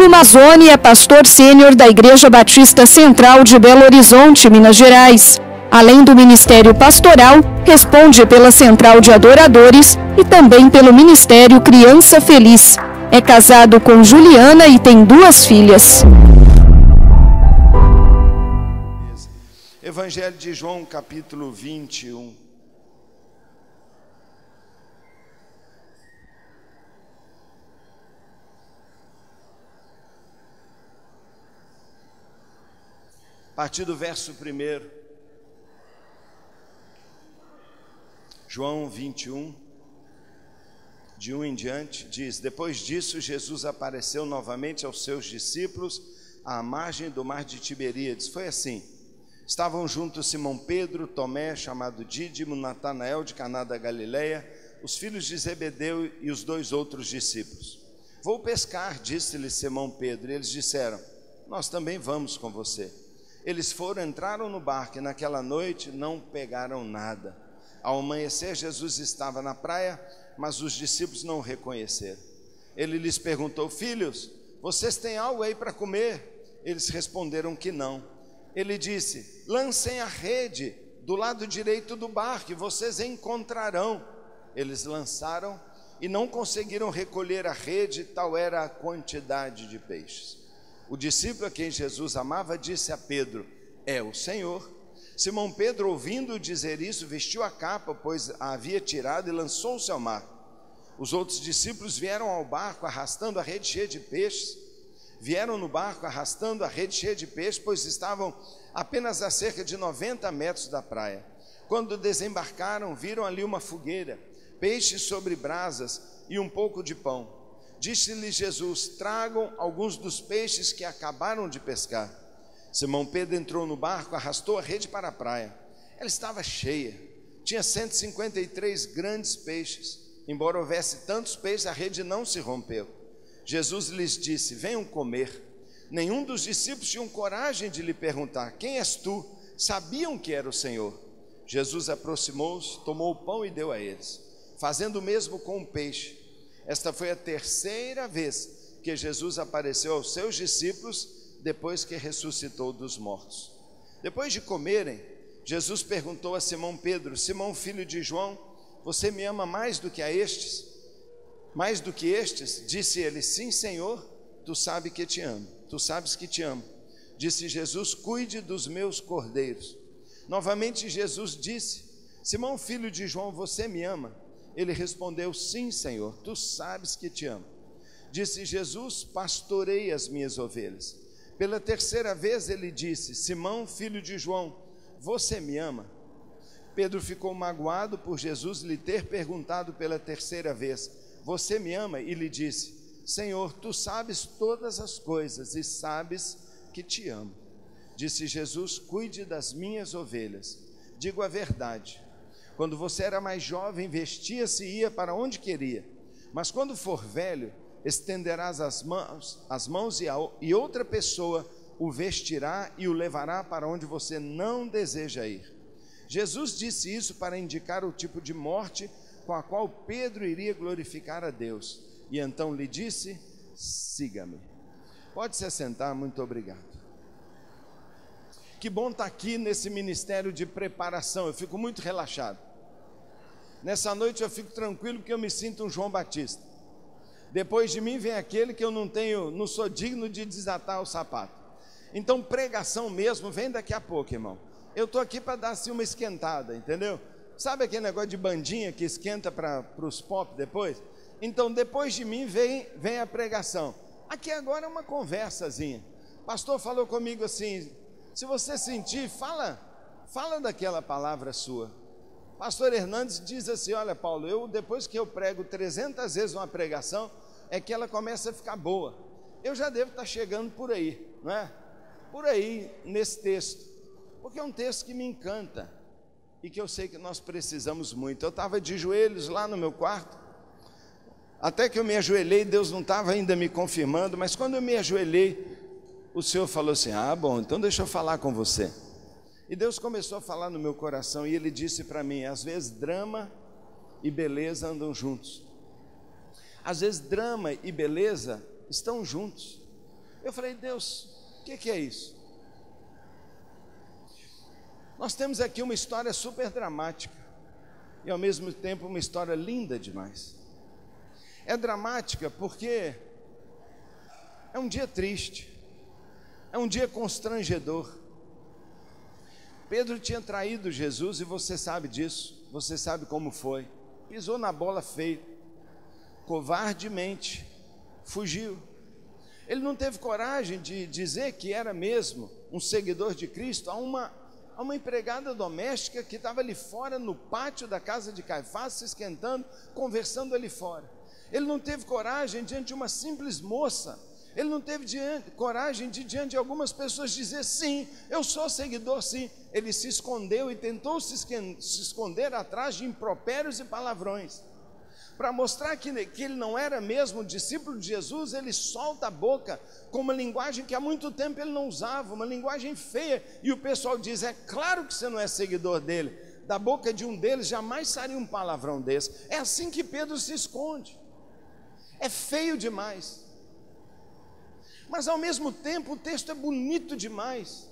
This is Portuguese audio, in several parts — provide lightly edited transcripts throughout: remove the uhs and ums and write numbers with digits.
Paulo Mazzoni é pastor sênior da Igreja Batista Central de Belo Horizonte, Minas Gerais. Além do ministério pastoral, responde pela Central de Adoradores e também pelo Ministério Criança Feliz. É casado com Juliana e tem 2 filhas. Evangelho de João, capítulo 21. A partir do verso 1, João 21, de 1 em diante, diz: Depois disso, Jesus apareceu novamente aos seus discípulos à margem do mar de Tiberíades. Foi assim: estavam juntos Simão Pedro, Tomé, chamado Dídimo, Natanael de Caná da Galileia, os filhos de Zebedeu e os 2 outros discípulos. Vou pescar, disse-lhe Simão Pedro, e eles disseram: nós também vamos com você. Eles foram, entraram no barco e naquela noite não pegaram nada. Ao amanhecer, Jesus estava na praia, mas os discípulos não o reconheceram. Ele lhes perguntou: filhos, vocês têm algo aí para comer? Eles responderam que não. Ele disse: lancem a rede do lado direito do barco e vocês encontrarão. Eles lançaram e não conseguiram recolher a rede, tal era a quantidade de peixes. O discípulo a quem Jesus amava disse a Pedro: é o Senhor. Simão Pedro, ouvindo dizer isso, vestiu a capa, pois a havia tirado, e lançou-se ao mar. Os outros discípulos vieram ao barco arrastando a rede cheia de peixes. Vieram no barco arrastando a rede cheia de peixes, pois estavam apenas a cerca de 90 metros da praia. Quando desembarcaram, viram ali uma fogueira, peixes sobre brasas e um pouco de pão. Disse-lhe Jesus: tragam alguns dos peixes que acabaram de pescar. Simão Pedro entrou no barco, arrastou a rede para a praia. Ela estava cheia, tinha 153 grandes peixes. Embora houvesse tantos peixes, a rede não se rompeu. Jesus lhes disse: venham comer. Nenhum dos discípulos tinha coragem de lhe perguntar: quem és tu? Sabiam que era o Senhor. Jesus aproximou-se, tomou o pão e deu a eles, fazendo o mesmo com o peixe. Esta foi a 3ª vez que Jesus apareceu aos seus discípulos depois que ressuscitou dos mortos. Depois de comerem, Jesus perguntou a Simão Pedro: Simão, filho de João, você me ama mais do que a estes? Mais do que estes? Disse ele: sim, Senhor, tu sabes que te amo. Tu sabes que te amo. Disse Jesus: cuide dos meus cordeiros. Novamente Jesus disse: Simão, filho de João, você me ama? Ele respondeu: sim, Senhor, tu sabes que te amo. Disse Jesus: pastorei as minhas ovelhas. Pela 3ª vez ele disse: Simão, filho de João, você me ama? Pedro ficou magoado por Jesus lhe ter perguntado pela 3ª vez: você me ama? E lhe disse: Senhor, tu sabes todas as coisas e sabes que te amo. Disse Jesus: cuide das minhas ovelhas. Digo a verdade, quando você era mais jovem, vestia-se e ia para onde queria. Mas quando for velho, estenderás as mãos e outra pessoa o vestirá e o levará para onde você não deseja ir. Jesus disse isso para indicar o tipo de morte com a qual Pedro iria glorificar a Deus. E então lhe disse: siga-me. Pode se assentar, muito obrigado. Que bom estar aqui nesse ministério de preparação, eu fico muito relaxado. Nessa noite eu fico tranquilo porque eu me sinto um João Batista. Depois de mim vem aquele que eu não sou digno de desatar o sapato. Então pregação mesmo vem daqui a pouco, irmão. Eu estou aqui para dar assim uma esquentada, entendeu? Sabe aquele negócio de bandinha que esquenta para os pop depois? Então depois de mim vem a pregação. Aqui agora é uma conversazinha. O pastor falou comigo assim: se você sentir, fala daquela palavra sua. Pastor Hernandes diz assim: olha, Paulo, depois que eu prego 300 vezes uma pregação, é que ela começa a ficar boa. Eu já devo estar chegando por aí, não é? Por aí, nesse texto, porque é um texto que me encanta e que eu sei que nós precisamos muito. Eu estava de joelhos lá no meu quarto, até que eu me ajoelhei, Deus não estava ainda me confirmando, mas quando eu me ajoelhei, o Senhor falou assim: ah, bom, então deixa eu falar com você. E Deus começou a falar no meu coração, e Ele disse para mim: às vezes drama e beleza andam juntos. Às vezes drama e beleza estão juntos. Eu falei, Deus, o que é isso? Nós temos aqui uma história super dramática e ao mesmo tempo uma história linda demais. É dramática porque é um dia triste, é um dia constrangedor. Pedro tinha traído Jesus e você sabe disso, você sabe como foi. Pisou na bola feio, covardemente, fugiu. Ele não teve coragem de dizer que era mesmo um seguidor de Cristo a uma empregada doméstica que estava ali fora no pátio da casa de Caifás, se esquentando, conversando ali fora. Ele não teve coragem diante de uma simples moça. Ele não teve coragem de diante de algumas pessoas dizer, sim, eu sou seguidor, sim. Ele se escondeu e tentou se esconder atrás de impropérios e palavrões. Para mostrar que ele não era mesmo discípulo de Jesus, ele solta a boca com uma linguagem que há muito tempo ele não usava, uma linguagem feia. E o pessoal diz, é claro que você não é seguidor dele. Da boca de um deles jamais sairia um palavrão desse. É assim que Pedro se esconde. É feio demais. Mas ao mesmo tempo o texto é bonito demais.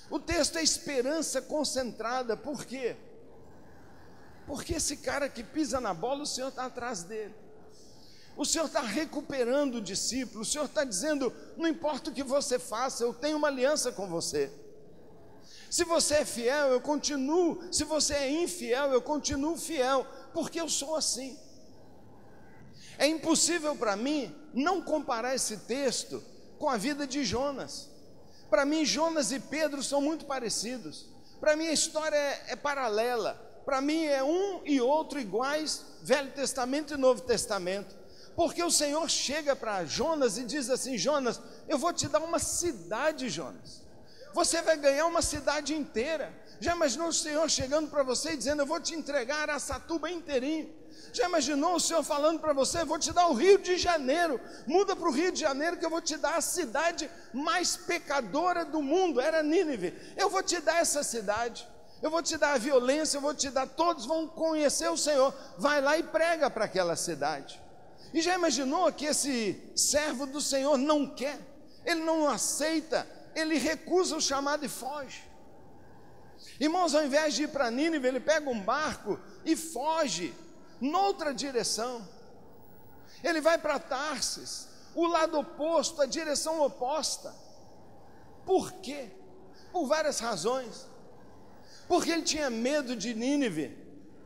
O texto é esperança concentrada. Por quê? Porque esse cara que pisa na bola, o Senhor está atrás dele. O Senhor está recuperando o discípulo. O Senhor está dizendo, não importa o que você faça, eu tenho uma aliança com você. Se você é fiel, eu continuo. Se você é infiel, eu continuo fiel, porque eu sou assim. É impossível para mim não comparar esse texto com a vida de Jonas. Para mim, Jonas e Pedro são muito parecidos. Para mim, a história é paralela. Para mim, é um e outro iguais, Velho Testamento e Novo Testamento. Porque o Senhor chega para Jonas e diz assim, Jonas, eu vou te dar uma cidade, Jonas. Você vai ganhar uma cidade inteira. Já imaginou o Senhor chegando para você e dizendo, eu vou te entregar Araçatuba inteirinho? Já imaginou o Senhor falando para você, vou te dar o Rio de Janeiro, muda para o Rio de Janeiro que eu vou te dar a cidade mais pecadora do mundo, era Nínive. Eu vou te dar essa cidade, eu vou te dar a violência, eu vou te dar, todos vão conhecer o Senhor. Vai lá e prega para aquela cidade. E já imaginou que esse servo do Senhor não quer, ele não aceita, ele recusa o chamado e foge. Irmãos, ao invés de ir para Nínive, ele pega um barco e foge noutra direção. Ele vai para Tarsis, o lado oposto, a direção oposta. Por quê? Por várias razões. Porque ele tinha medo de Nínive.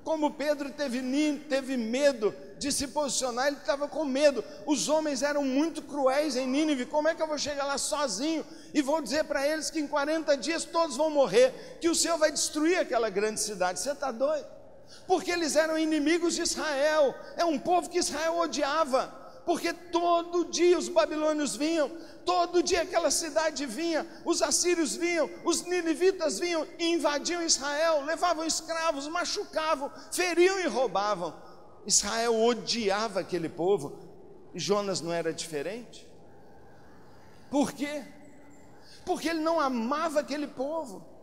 Como Pedro teve medo de se posicionar, ele estava com medo. Os homens eram muito cruéis em Nínive. Como é que eu vou chegar lá sozinho e vou dizer para eles que em 40 dias todos vão morrer, que o Senhor vai destruir aquela grande cidade? Você está doido? Porque eles eram inimigos de Israel. É um povo que Israel odiava, porque todo dia os babilônios vinham, todo dia aquela cidade vinha, os assírios vinham, os ninivitas vinham e invadiam Israel, levavam escravos, machucavam, feriam e roubavam. Israel odiava aquele povo. E Jonas não era diferente. Por quê? Porque ele não amava aquele povo.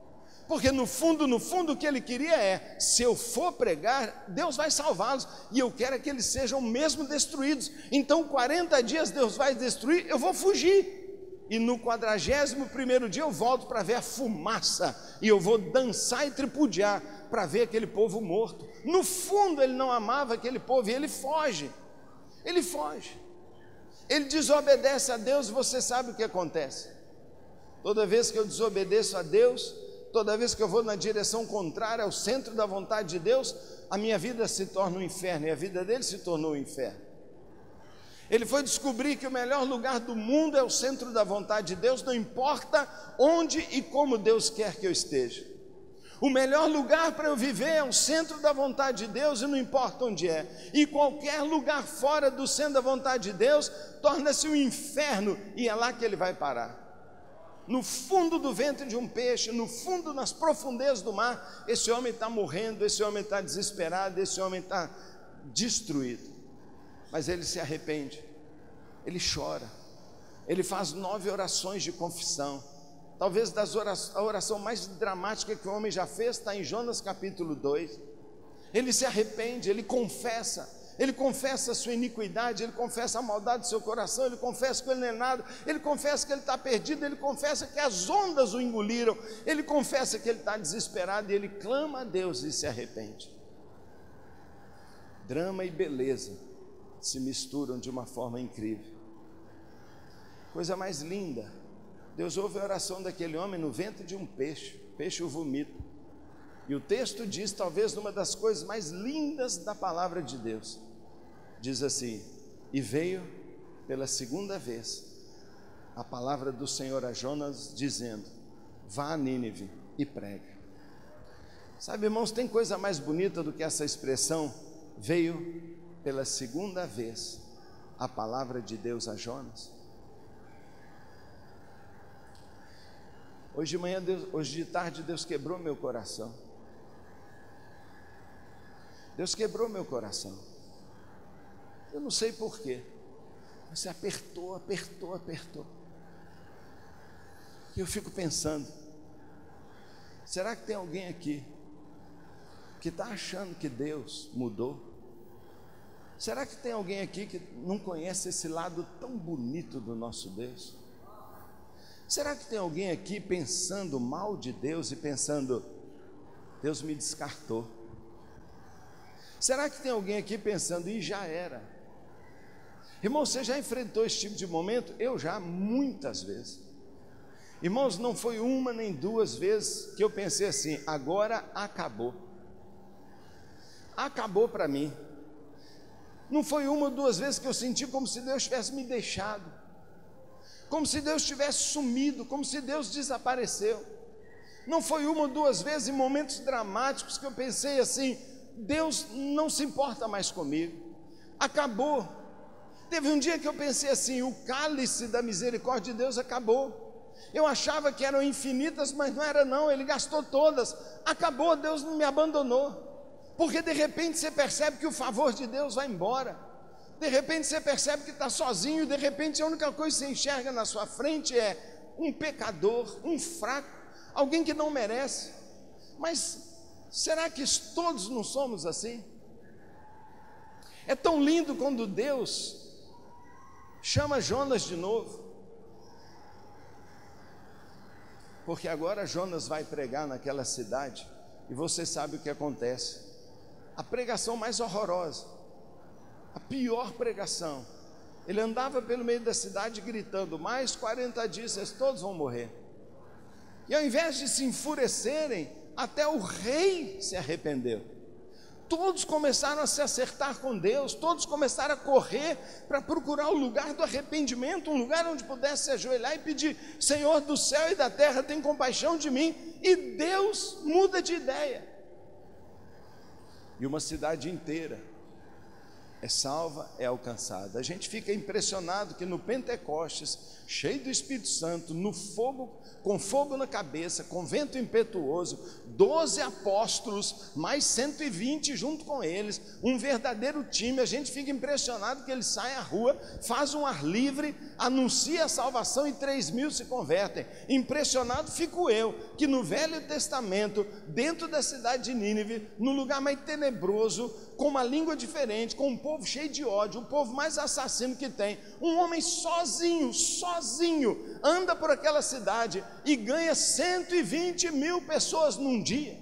Porque no fundo o que ele queria é, se eu for pregar, Deus vai salvá-los, e eu quero que eles sejam mesmo destruídos. Então 40 dias Deus vai destruir, eu vou fugir, e no 41º dia eu volto para ver a fumaça, e eu vou dançar e tripudiar, para ver aquele povo morto. No fundo ele não amava aquele povo, e ele foge, ele desobedece a Deus. E você sabe o que acontece? Toda vez que eu desobedeço a Deus, toda vez que eu vou na direção contrária ao centro da vontade de Deus, a minha vida se torna um inferno, e a vida dele se tornou um inferno. Ele foi descobrir que o melhor lugar do mundo é o centro da vontade de Deus, não importa onde e como Deus quer que eu esteja. O melhor lugar para eu viver é o centro da vontade de Deus, e não importa onde é. E qualquer lugar fora do centro da vontade de Deus torna-se um inferno, e é lá que ele vai parar. No fundo do ventre de um peixe, no fundo, nas profundezas do mar, esse homem está morrendo, esse homem está desesperado, esse homem está destruído. Mas ele se arrepende, ele chora, ele faz 9 orações de confissão. Talvez a oração mais dramática que o homem já fez está em Jonas capítulo 2. Ele se arrepende, ele confessa, ele confessa a sua iniquidade, ele confessa a maldade do seu coração, ele confessa que ele não é nada, ele confessa que ele está perdido, ele confessa que as ondas o engoliram, ele confessa que ele está desesperado e ele clama a Deus e se arrepende. Drama e beleza se misturam de uma forma incrível. Coisa mais linda, Deus ouve a oração daquele homem no ventre de um peixe, o peixe o vomita. E o texto diz, talvez uma das coisas mais lindas da palavra de Deus, diz assim: e veio pela segunda vez a palavra do Senhor a Jonas, dizendo: vá a Nínive e prega. Sabe, irmãos, tem coisa mais bonita do que essa expressão, veio pela segunda vez a palavra de Deus a Jonas? Hoje de manhã, hoje de tarde, Deus quebrou meu coração. Deus quebrou meu coração. Eu não sei porquê. Você apertou. E eu fico pensando, será que tem alguém aqui que está achando que Deus mudou? Será que tem alguém aqui que não conhece esse lado tão bonito do nosso Deus? Será que tem alguém aqui pensando mal de Deus e pensando: Deus me descartou? Será que tem alguém aqui pensando: e já era? Irmão, você já enfrentou esse tipo de momento? Eu já, muitas vezes. Irmãos, não foi uma nem duas vezes que eu pensei assim: agora acabou. Acabou para mim. Não foi uma ou duas vezes que eu senti como se Deus tivesse me deixado, como se Deus tivesse sumido, como se Deus desapareceu. Não foi uma ou duas vezes em momentos dramáticos que eu pensei assim: Deus não se importa mais comigo, acabou. Teve um dia que eu pensei assim: o cálice da misericórdia de Deus acabou. Eu achava que eram infinitas, mas não era não, Ele gastou todas, acabou, Deus não me abandonou. Porque de repente você percebe que o favor de Deus vai embora, de repente você percebe que está sozinho, de repente a única coisa que você enxerga na sua frente é um pecador, um fraco, alguém que não merece. Mas será que todos não somos assim? É tão lindo quando Deus chama Jonas de novo, porque agora Jonas vai pregar naquela cidade, e você sabe o que acontece. A pregação mais horrorosa, a pior pregação. Ele andava pelo meio da cidade gritando: mais 40 dias vocês todos vão morrer. E ao invés de se enfurecerem, até o rei se arrependeu. Todos começaram a se acertar com Deus, todos começaram a correr para procurar o lugar do arrependimento, um lugar onde pudesse se ajoelhar e pedir: Senhor do céu e da terra, tem compaixão de mim. E Deus muda de ideia. E uma cidade inteira é salva, é alcançada. A gente fica impressionado que no Pentecostes, cheio do Espírito Santo, no fogo, com fogo na cabeça, com vento impetuoso, 12 apóstolos, mais 120 junto com eles, um verdadeiro time. A gente fica impressionado que eles saem à rua, fazem um ar livre, anuncia a salvação e 3.000 se convertem. Impressionado fico eu, que no Velho Testamento, dentro da cidade de Nínive, no lugar mais tenebroso, com uma língua diferente, com um povo cheio de ódio, o povo mais assassino que tem, um homem sozinho, anda por aquela cidade e ganha 120.000 pessoas num dia.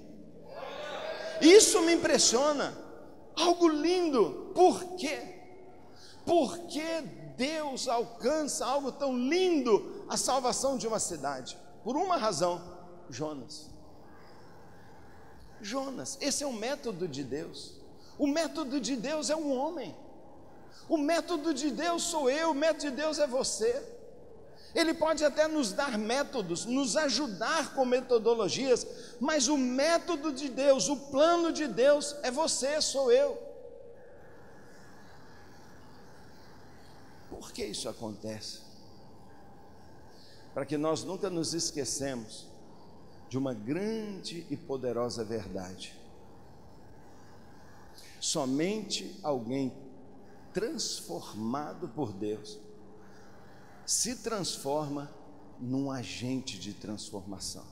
Isso me impressiona, algo lindo. Por quê? Porque Deus alcança algo tão lindo, a salvação de uma cidade, por uma razão: Jonas. Esse é o método de Deus. O método de Deus é um homem, o método de Deus sou eu, o método de Deus é você. Ele pode até nos dar métodos, nos ajudar com metodologias, mas o método de Deus, o plano de Deus é você, sou eu. Por que isso acontece? Para que nós nunca nos esquecemos de uma grande e poderosa verdade: somente alguém transformado por Deus se transforma num agente de transformação.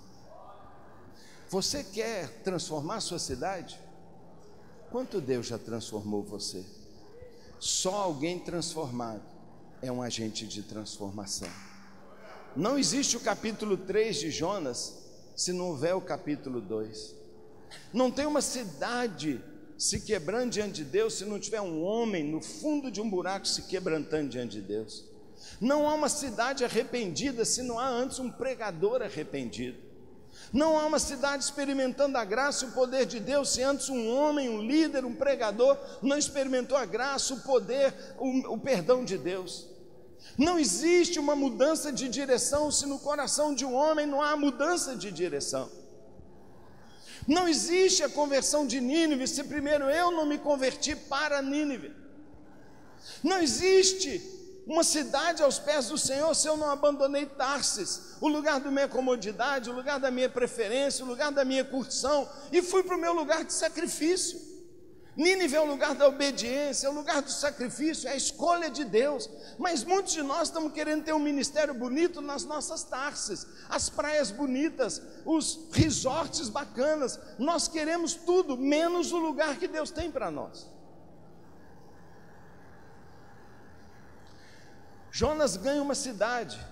Você quer transformar a sua cidade? Quanto Deus já transformou você? Só alguém transformado é um agente de transformação. Não existe o capítulo 3 de Jonas se não houver o capítulo 2. Não tem uma cidade se quebrando diante de Deus se não tiver um homem no fundo de um buraco se quebrantando diante de Deus. Não há uma cidade arrependida se não há antes um pregador arrependido. Não há uma cidade experimentando a graça e o poder de Deus se antes um homem, um líder, um pregador não experimentou a graça, o poder, o perdão de Deus. Não existe uma mudança de direção se no coração de um homem não há mudança de direção. Não existe a conversão de Nínive se primeiro eu não me converti para Nínive. Não existe uma cidade aos pés do Senhor se eu não abandonei Tarsis, o lugar da minha comodidade, o lugar da minha preferência, o lugar da minha curtição, e fui para o meu lugar de sacrifício. Nínive é o lugar da obediência, é o lugar do sacrifício, é a escolha de Deus. Mas muitos de nós estamos querendo ter um ministério bonito nas nossas Tarsis, as praias bonitas, os resorts bacanas. Nós queremos tudo, menos o lugar que Deus tem para nós. Jonas ganha uma cidade,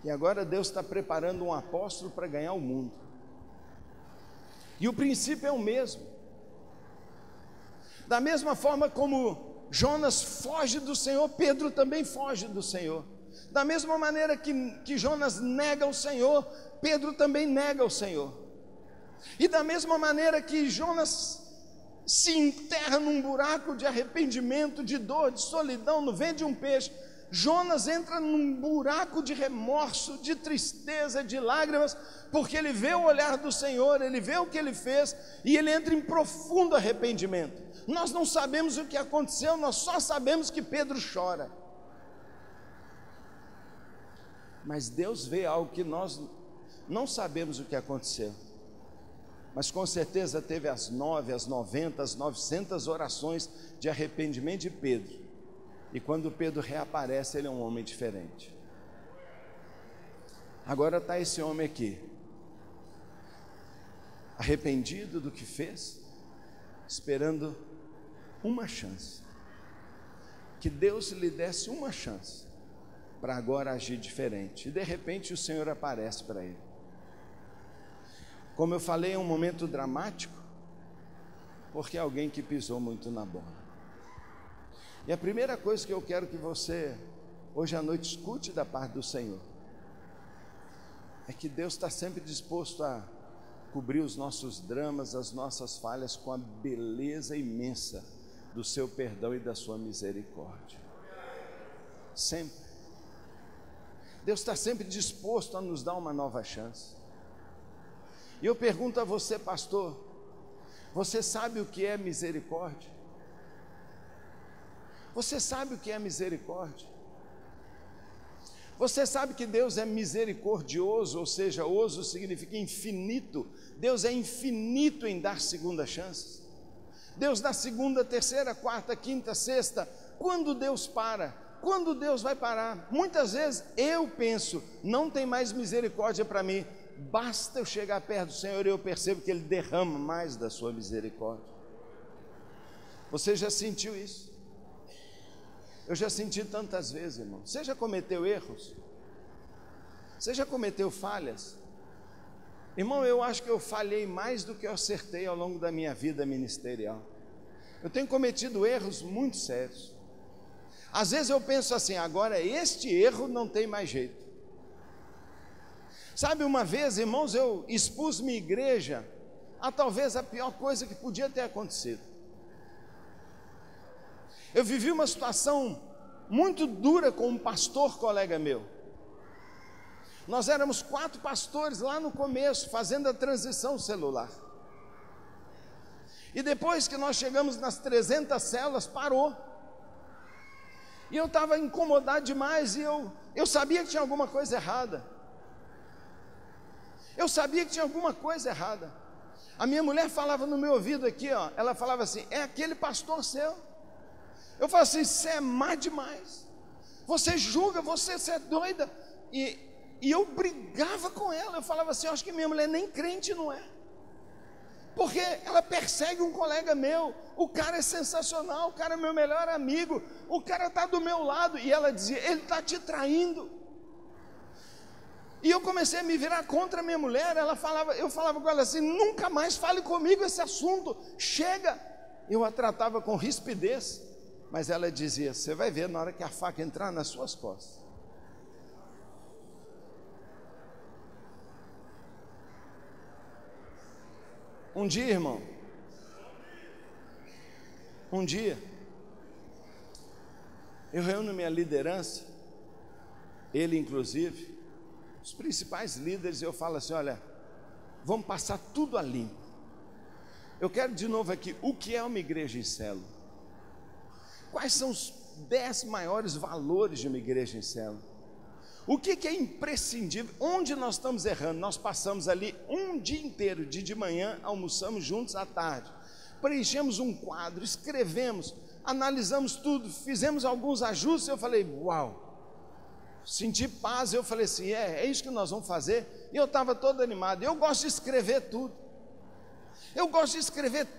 e agora Deus está preparando um apóstolo para ganhar o mundo. E o princípio é o mesmo. Da mesma forma como Jonas foge do Senhor, Pedro também foge do Senhor. Da mesma maneira que Jonas nega o Senhor, Pedro também nega o Senhor. E da mesma maneira que Jonas se enterra num buraco de arrependimento, de dor, de solidão, no ventre de um peixe, Jonas entra num buraco de remorso, de tristeza, de lágrimas, porque ele vê o olhar do Senhor, ele vê o que ele fez, e ele entra em profundo arrependimento. Nós não sabemos o que aconteceu, nós só sabemos que Pedro chora. Mas Deus vê algo que nós não sabemos o que aconteceu. Mas com certeza teve as 9, as 90, as 900 orações de arrependimento de Pedro. E quando Pedro reaparece, ele é um homem diferente. Agora está esse homem aqui, arrependido do que fez, esperando uma chance. Que Deus lhe desse uma chance para agora agir diferente. E de repente o Senhor aparece para ele. Como eu falei, é um momento dramático, porque é alguém que pisou muito na bola. E a primeira coisa que eu quero que você, hoje à noite, escute da parte do Senhor, é que Deus está sempre disposto a cobrir os nossos dramas, as nossas falhas, com a beleza imensa do seu perdão e da sua misericórdia. Sempre. Deus está sempre disposto a nos dar uma nova chance. E eu pergunto a você, pastor, você sabe o que é misericórdia? Você sabe o que é misericórdia? Você sabe que Deus é misericordioso, ou seja, oso significa infinito. Deus é infinito em dar segunda chances. Deus dá segunda, terceira, quarta, quinta, sexta. Quando Deus para? Quando Deus vai parar? Muitas vezes eu penso, não tem mais misericórdia para mim. Basta eu chegar perto do Senhor e eu percebo que Ele derrama mais da sua misericórdia. Você já sentiu isso? Eu já senti tantas vezes, irmão. Você já cometeu erros? Você já cometeu falhas? Irmão, eu acho que eu falhei mais do que eu acertei ao longo da minha vida ministerial. Eu tenho cometido erros muito sérios. Às vezes eu penso assim, agora este erro não tem mais jeito. Sabe, uma vez, irmãos, eu expus minha igreja a talvez a pior coisa que podia ter acontecido. Eu vivi uma situação muito dura com um pastor colega meu. Nós éramos 4 pastores lá no começo, fazendo a transição celular. E depois que nós chegamos nas 300 células, parou. E eu estava incomodado demais, e eu sabia que tinha alguma coisa errada. Eu sabia que tinha alguma coisa errada. A minha mulher falava no meu ouvido aqui, ó, ela falava assim, é aquele pastor seu. Eu falava assim, você é má demais, você julga, você é doida. E eu brigava com ela, eu falava assim, eu acho que minha mulher nem crente não é. Porque ela persegue um colega meu, o cara é sensacional, o cara é meu melhor amigo, o cara está do meu lado, e ela dizia, ele está te traindo. E eu comecei a me virar contra a minha mulher, eu falava com ela assim, nunca mais fale comigo esse assunto, chega. Eu a tratava com rispidez, mas ela dizia, você vai ver na hora que a faca entrar nas suas costas. Um dia, irmão, eu reúno minha liderança, ele inclusive, os principais líderes, eu falo assim, olha, vamos passar tudo a limpo. Eu quero de novo aqui, o que é uma igreja em célula? Quais são os 10 maiores valores de uma igreja em célula? O que é imprescindível? Onde nós estamos errando? Nós passamos ali um dia inteiro, de manhã, almoçamos juntos à tarde, preenchemos um quadro, escrevemos, analisamos tudo, fizemos alguns ajustes. Eu falei, uau, senti paz. Eu falei assim, é isso que nós vamos fazer. E eu estava todo animado. Eu gosto de escrever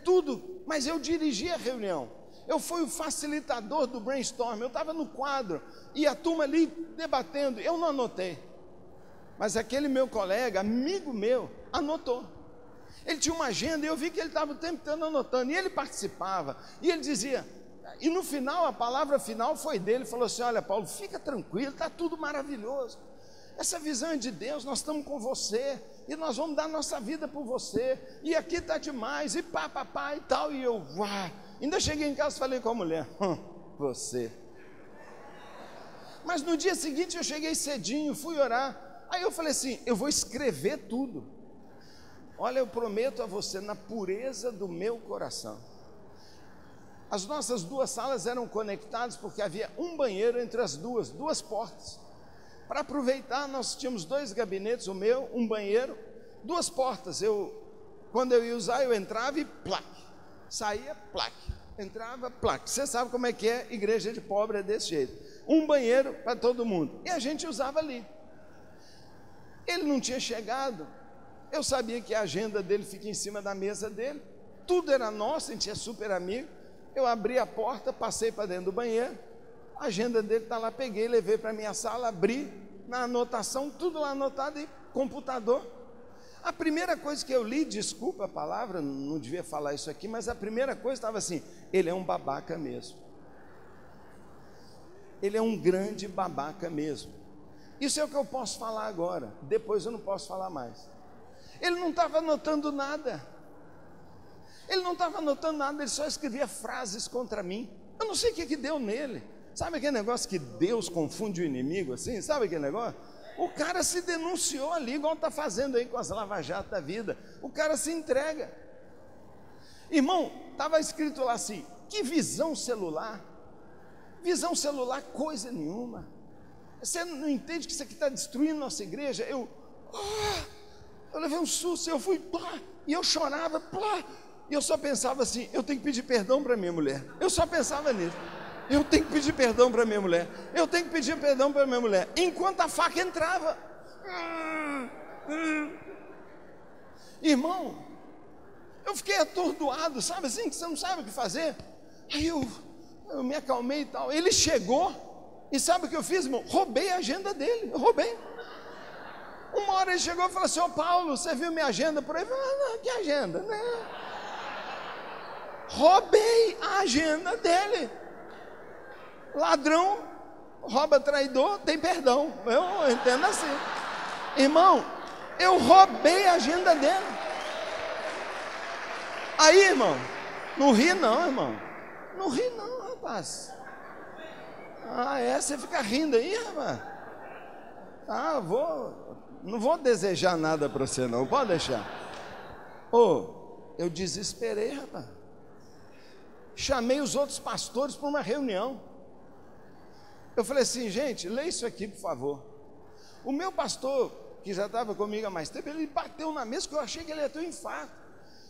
tudo, mas eu dirigi a reunião. Eu fui o facilitador do brainstorm, eu estava no quadro, e a turma ali debatendo, eu não anotei, mas aquele meu colega, amigo meu, anotou. Ele tinha uma agenda, e eu vi que ele estava o tempo todo anotando, e ele participava, e ele dizia, e no final, a palavra final foi dele, falou assim, olha Paulo, fica tranquilo, está tudo maravilhoso, essa visão é de Deus, nós estamos com você, e nós vamos dar nossa vida por você, e aqui está demais, e pá, e tal, e eu, uau. Ainda cheguei em casa e falei com a mulher, você. Mas no dia seguinte eu cheguei cedinho, fui orar. Aí eu falei assim, eu vou escrever tudo. Olha, eu prometo a você, na pureza do meu coração. As nossas 2 salas eram conectadas porque havia um banheiro entre as duas portas. Para aproveitar, nós tínhamos 2 gabinetes, o meu, um banheiro, 2 portas. Quando eu ia usar, eu entrava e plaque. Saía, plaque, entrava, plaque. Você sabe como é que é, igreja de pobre é desse jeito. Um banheiro para todo mundo. E a gente usava ali. Ele não tinha chegado. Eu sabia que a agenda dele fica em cima da mesa dele. Tudo era nosso, a gente é super amigo. Eu abri a porta, passei para dentro do banheiro. A agenda dele está lá, peguei, levei para a minha sala, abri, na anotação, tudo lá anotado e computador. A primeira coisa que eu li, desculpa a palavra, não devia falar isso aqui, mas a primeira coisa estava assim, ele é um babaca mesmo. Ele é um grande babaca mesmo. Isso é o que eu posso falar agora, depois eu não posso falar mais. Ele não estava anotando nada. Ele só escrevia frases contra mim. Eu não sei o que deu nele. Sabe aquele negócio que Deus confunde o inimigo assim? Sabe aquele negócio? O cara se denunciou ali, igual está fazendo aí com as lava-jato da vida. O cara se entrega. Irmão, estava escrito lá assim, que visão celular? Visão celular, coisa nenhuma. Você não entende que isso aqui está destruindo nossa igreja? Eu levei um susto, eu fui, e eu chorava, e eu só pensava assim, eu tenho que pedir perdão para minha mulher. Eu só pensava nisso. Eu tenho que pedir perdão para minha mulher. Enquanto a faca entrava. Irmão, eu fiquei atordoado, sabe assim, que você não sabe o que fazer. Aí eu me acalmei e tal. Ele chegou, e sabe o que eu fiz, irmão? Roubei a agenda dele, Uma hora ele chegou e falou assim, ô Paulo, você viu minha agenda por aí? Eu falei, não, que agenda? Não. Roubei a agenda dele. Ladrão, rouba traidor, tem perdão. Eu entendo assim. Irmão, eu roubei a agenda dele. Aí, irmão, não ri não, irmão. Não ri não, rapaz. Você fica rindo aí, rapaz. Não vou desejar nada para você não, pode deixar. Eu desesperei, rapaz. Chamei os outros pastores para uma reunião. Eu falei assim, gente, lê isso aqui, por favor. O meu pastor, que já estava comigo há mais tempo, ele bateu na mesa que eu achei que ele ia ter um infarto.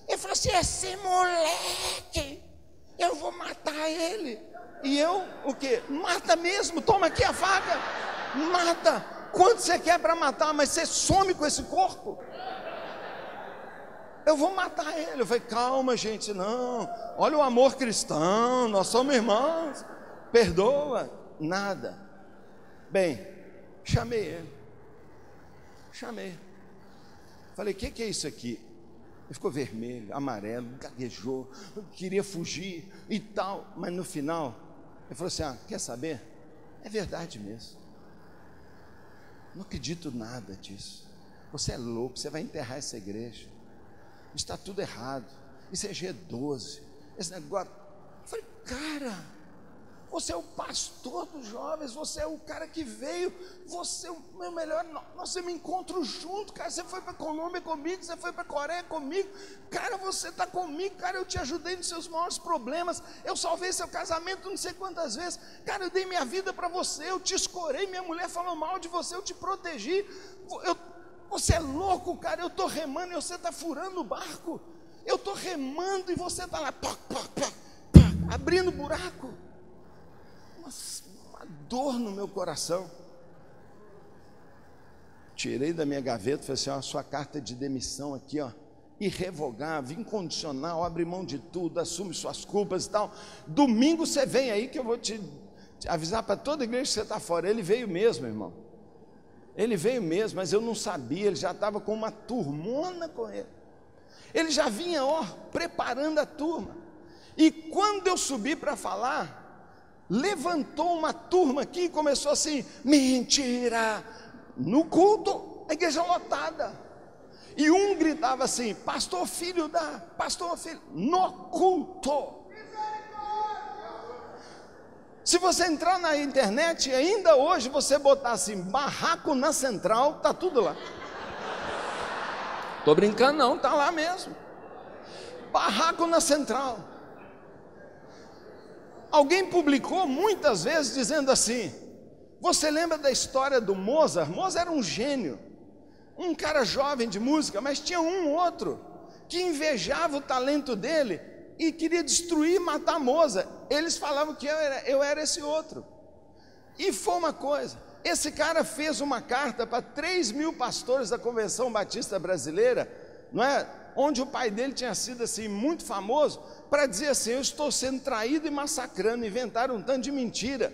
Ele falou assim, esse moleque, eu vou matar ele. E eu, o quê? Mata mesmo, toma aqui a faca. Mata. Quanto você quer para matar, mas você some com esse corpo. eu vou matar ele. Eu falei, calma gente, não, olha o amor cristão, nós somos irmãos, perdoa. Nada. Bem, chamei ele, falei, o que é isso aqui? Ele ficou vermelho, amarelo, gaguejou, queria fugir e tal, mas no final, ele falou assim, quer saber? É verdade mesmo, não acredito nada disso, você é louco, você vai enterrar essa igreja, está tudo errado, isso é G12, esse negócio. Eu falei, cara, você é o pastor dos jovens, você é o cara que veio, você é o meu melhor, nós me encontro junto, cara, você foi para a Colômbia comigo, você foi para a Coreia comigo, cara, você está comigo, cara, eu te ajudei nos seus maiores problemas, eu salvei seu casamento não sei quantas vezes, cara, eu dei minha vida para você, eu te escorei, minha mulher falou mal de você, eu te protegi, você é louco, cara, eu estou remando e você está furando o barco, eu estou remando e você está lá, abrindo buraco. Uma dor no meu coração. Tirei da minha gaveta, falei assim, sua carta de demissão aqui, irrevogável, incondicional, abre mão de tudo, assume suas culpas e tal, domingo você vem aí que eu vou te avisar para toda a igreja que você está fora. Ele veio mesmo, irmão, ele veio mesmo, mas eu não sabia, ele já estava com uma turmona com ele já vinha preparando a turma, e quando eu subi para falar, levantou uma turma aqui e começou assim, mentira, no culto, a igreja lotada, e um gritava assim, pastor filho, no culto. Se você entrar na internet, ainda hoje você botar assim, barraco na central, tá tudo lá. Tô brincando não, tá lá mesmo, barraco na central. Alguém publicou muitas vezes dizendo assim, você lembra da história do Mozart? Mozart era um gênio, um cara jovem de música, mas tinha um outro que invejava o talento dele e queria destruir, matar Mozart. Eles falavam que eu era esse outro. E foi uma coisa, esse cara fez uma carta para 3.000 pastores da Convenção Batista Brasileira, não é? Onde o pai dele tinha sido assim muito famoso, para dizer assim, eu estou sendo traído e massacrando, inventaram um tanto de mentira.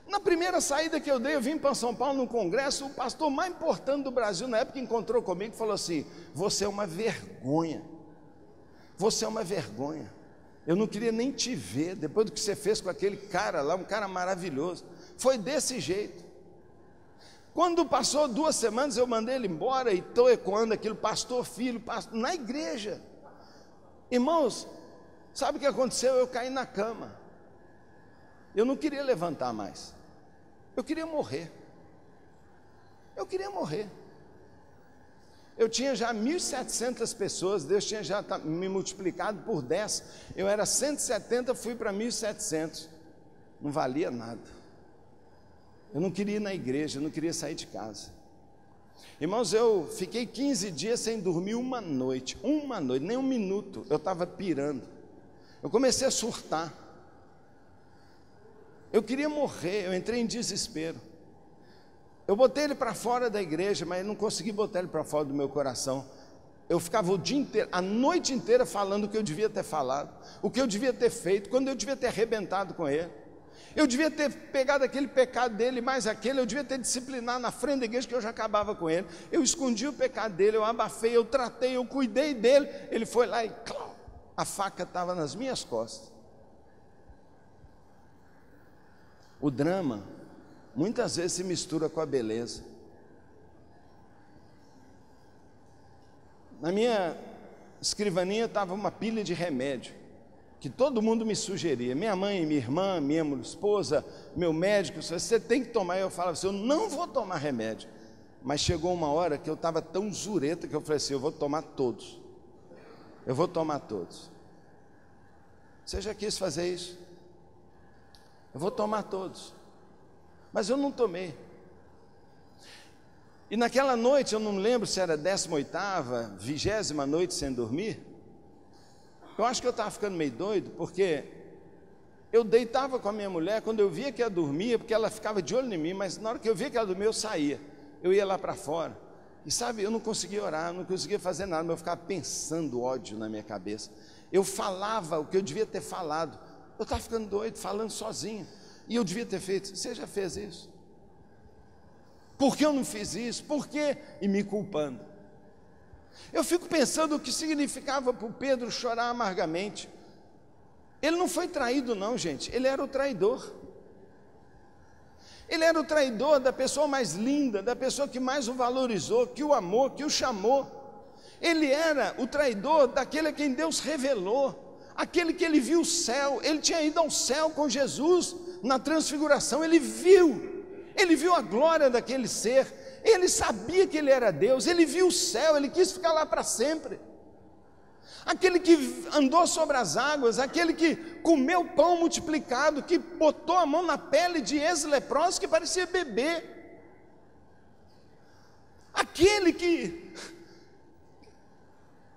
Na primeira saída que eu dei, eu vim para São Paulo num congresso, o pastor mais importante do Brasil na época encontrou comigo e falou assim, você é uma vergonha, você é uma vergonha, eu não queria nem te ver, depois do que você fez com aquele cara lá, um cara maravilhoso, foi desse jeito. Quando passou 2 semanas, eu mandei ele embora e estou ecoando aquilo, pastor, filho, pastor, na igreja. Irmãos, sabe o que aconteceu? Eu caí na cama, eu não queria levantar mais, eu queria morrer, eu tinha já 1.700 pessoas, Deus tinha já me multiplicado por 10, eu era 170, fui para 1.700, não valia nada. Eu não queria ir na igreja, eu não queria sair de casa. Irmãos, eu fiquei 15 dias sem dormir uma noite, nem um minuto, eu estava pirando. Eu comecei a surtar. Eu queria morrer, eu entrei em desespero. Eu botei ele para fora da igreja, mas eu não consegui botar ele para fora do meu coração. Eu ficava o dia inteiro, a noite inteira falando o que eu devia ter falado, o que eu devia ter feito, quando eu devia ter arrebentado com ele. Eu devia ter pegado aquele pecado dele, mais aquele, eu devia ter disciplinado na frente da igreja que eu já acabava com ele. Eu escondi o pecado dele, eu abafei, eu tratei, eu cuidei dele. Ele foi lá e a faca estava nas minhas costas. O drama muitas vezes se mistura com a beleza. Na minha escrivaninha estava uma pilha de remédio que todo mundo me sugeria, minha mãe, minha irmã, minha esposa, meu médico, você tem que tomar. Eu falava assim, eu não vou tomar remédio, mas chegou uma hora que eu estava tão zureta que eu falei assim, eu vou tomar todos, você já quis fazer isso? Eu vou tomar todos, mas eu não tomei. E naquela noite, eu não lembro se era 18ª, 20ª noite sem dormir, eu acho que eu estava ficando meio doido, porque eu deitava com a minha mulher, quando eu via que ela dormia, porque ela ficava de olho em mim, mas na hora que eu via que ela dormia, eu saía, eu ia lá para fora, E sabe, eu não conseguia orar, não conseguia fazer nada, mas eu ficava pensando ódio na minha cabeça. Eu falava o que eu devia ter falado. Eu estava ficando doido, falando sozinho. E eu devia ter feito. Você já fez isso? Por que eu não fiz isso? Por quê? E me culpando. Eu fico pensando o que significava para o Pedro chorar amargamente. Ele não foi traído não, gente. Ele era o traidor. Ele era o traidor da pessoa mais linda, da pessoa que mais o valorizou, que o amou, que o chamou. Ele era o traidor daquele a quem Deus revelou, aquele que ele viu o céu. Ele tinha ido ao céu com Jesus na transfiguração. Ele viu a glória daquele ser. Ele sabia que ele era Deus. Ele viu o céu, ele quis ficar lá para sempre. Aquele que andou sobre as águas, aquele que comeu pão multiplicado, que botou a mão na pele de ex-leprosos que parecia bebê, aquele que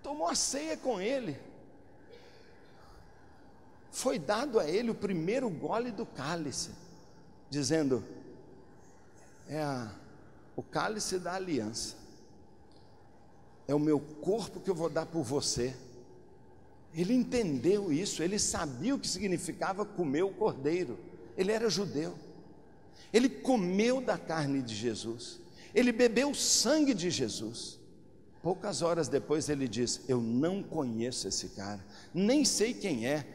tomou a ceia com ele, foi dado a ele o primeiro gole do cálice, dizendo, o cálice da aliança, é o meu corpo que eu vou dar por você. Ele entendeu isso, ele sabia o que significava comer o cordeiro. Ele era judeu, ele comeu da carne de Jesus, ele bebeu o sangue de Jesus. Poucas horas depois ele diz, eu não conheço esse cara, nem sei quem é.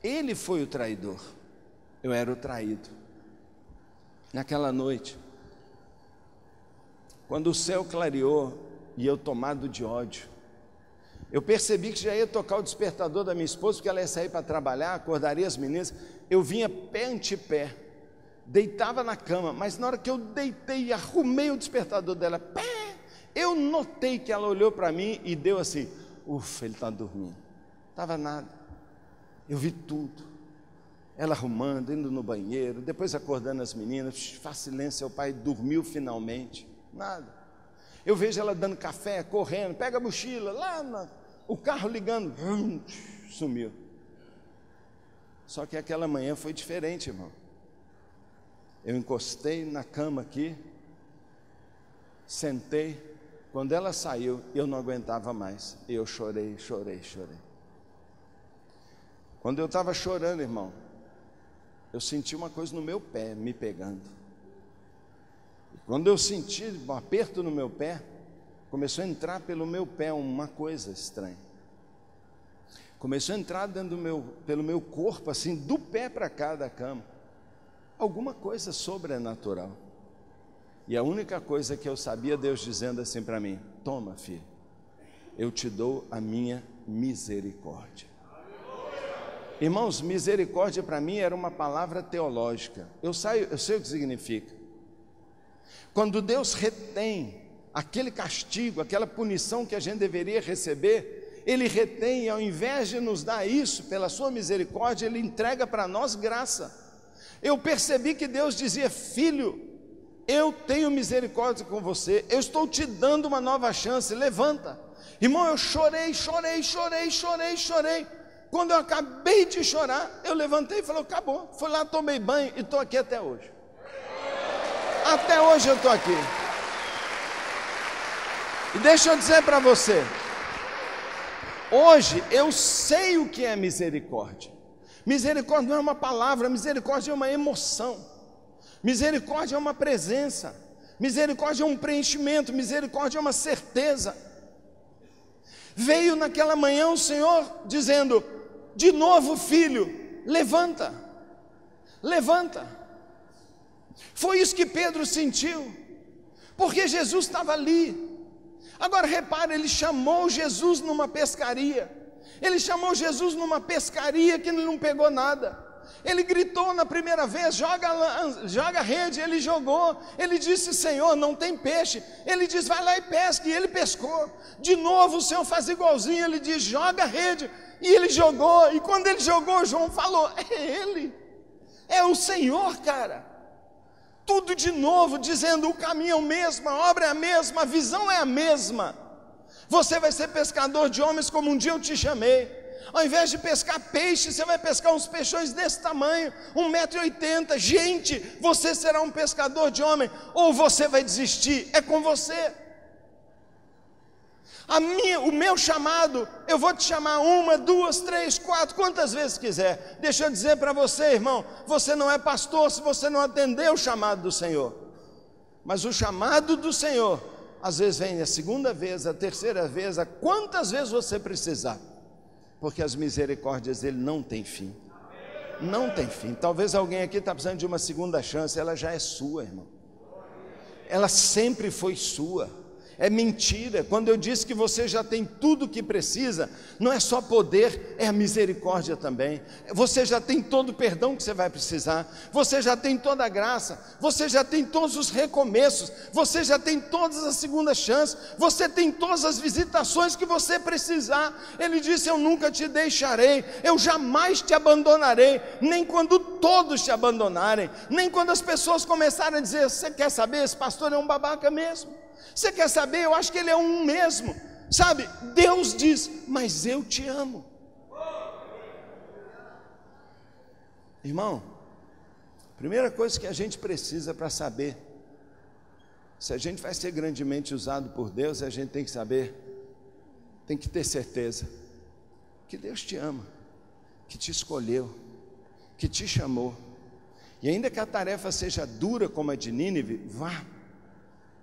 Ele foi o traidor, eu era o traído. Naquela noite, quando o céu clareou e eu tomado de ódio, eu percebi que já ia tocar o despertador da minha esposa, porque ela ia sair para trabalhar, acordaria as meninas. Eu vinha pé ante pé, deitava na cama, mas na hora que eu deitei e arrumei o despertador dela, eu notei que ela olhou para mim e deu assim, ufa, ele está dormindo. Estava nada, eu vi tudo, ela arrumando, indo no banheiro, depois acordando as meninas, faz silêncio, o pai dormiu finalmente. Nada. Eu vejo ela dando café, correndo, pega a mochila, o carro ligando, sumiu. Só que aquela manhã foi diferente, irmão. Eu encostei na cama aqui, sentei, quando ela saiu, eu não aguentava mais, eu chorei. Quando eu estava chorando, irmão, eu senti uma coisa no meu pé, me pegando. Quando eu senti um aperto no meu pé, começou a entrar pelo meu pé uma coisa estranha. Começou a entrar pelo meu corpo, assim, do pé para cá da cama. Alguma coisa sobrenatural. E a única coisa que eu sabia, Deus dizendo assim para mim, toma, filho, eu te dou a minha misericórdia. Irmãos, misericórdia para mim era uma palavra teológica. Eu sei o que significa. Quando Deus retém aquele castigo, aquela punição que a gente deveria receber, Ele retém e ao invés de nos dar isso, pela sua misericórdia, Ele entrega para nós graça. Eu percebi que Deus dizia, filho, eu tenho misericórdia com você, eu estou te dando uma nova chance, levanta. Irmão, eu chorei. Quando eu acabei de chorar, eu levantei e falei, acabou. Fui lá, tomei banho e estou aqui até hoje. Até hoje eu estou aqui. E deixa eu dizer para você, hoje eu sei o que é misericórdia. Misericórdia não é uma palavra, misericórdia é uma emoção. Misericórdia é uma presença. Misericórdia é um preenchimento, misericórdia é uma certeza. Veio naquela manhã o Senhor dizendo, de novo, filho, levanta. Foi isso que Pedro sentiu, porque Jesus estava ali. Agora repare, ele chamou Jesus numa pescaria. Ele chamou Jesus numa pescaria que ele não pegou nada. Ele gritou na primeira vez, joga a rede, ele jogou. Ele disse, Senhor, não tem peixe. Ele diz, vai lá e pesca, e ele pescou. De novo o Senhor faz igualzinho, ele diz, joga a rede. E ele jogou, e quando ele jogou, João falou, é ele, é o Senhor, cara. Tudo de novo, dizendo, o caminho é o mesmo, a obra é a mesma, a visão é a mesma. Você vai ser pescador de homens como um dia eu te chamei. Ao invés de pescar peixe, você vai pescar uns peixões desse tamanho, 1,80 m. Gente, você será um pescador de homem, ou você vai desistir, é com você. O meu chamado, eu vou te chamar 1, 2, 3, 4, quantas vezes quiser. Deixa eu dizer para você, irmão, você não é pastor se você não atender o chamado do Senhor. Mas o chamado do Senhor, às vezes vem a segunda vez, a terceira vez, a quantas vezes você precisar. Porque as misericórdias dele não têm fim. Não tem fim. Talvez alguém aqui está precisando de uma segunda chance, ela já é sua, irmão. Ela sempre foi sua. É mentira, quando eu disse que você já tem tudo o que precisa, não é só poder, é a misericórdia também. Você já tem todo o perdão que você vai precisar, você já tem toda a graça, você já tem todos os recomeços, você já tem todas as segundas chances, você tem todas as visitações que você precisar. Ele disse: eu nunca te deixarei, eu jamais te abandonarei, nem quando todos te abandonarem, nem quando as pessoas começarem a dizer: você quer saber, esse pastor é um babaca mesmo. Você quer saber? Eu acho que ele é um mesmo. Sabe, Deus diz: mas eu te amo. Irmão, primeira coisa que a gente precisa para saber se a gente vai ser grandemente usado por Deus, a gente tem que saber, tem que ter certeza que Deus te ama, que te escolheu, que te chamou. E ainda que a tarefa seja dura como a de Nínive, vá.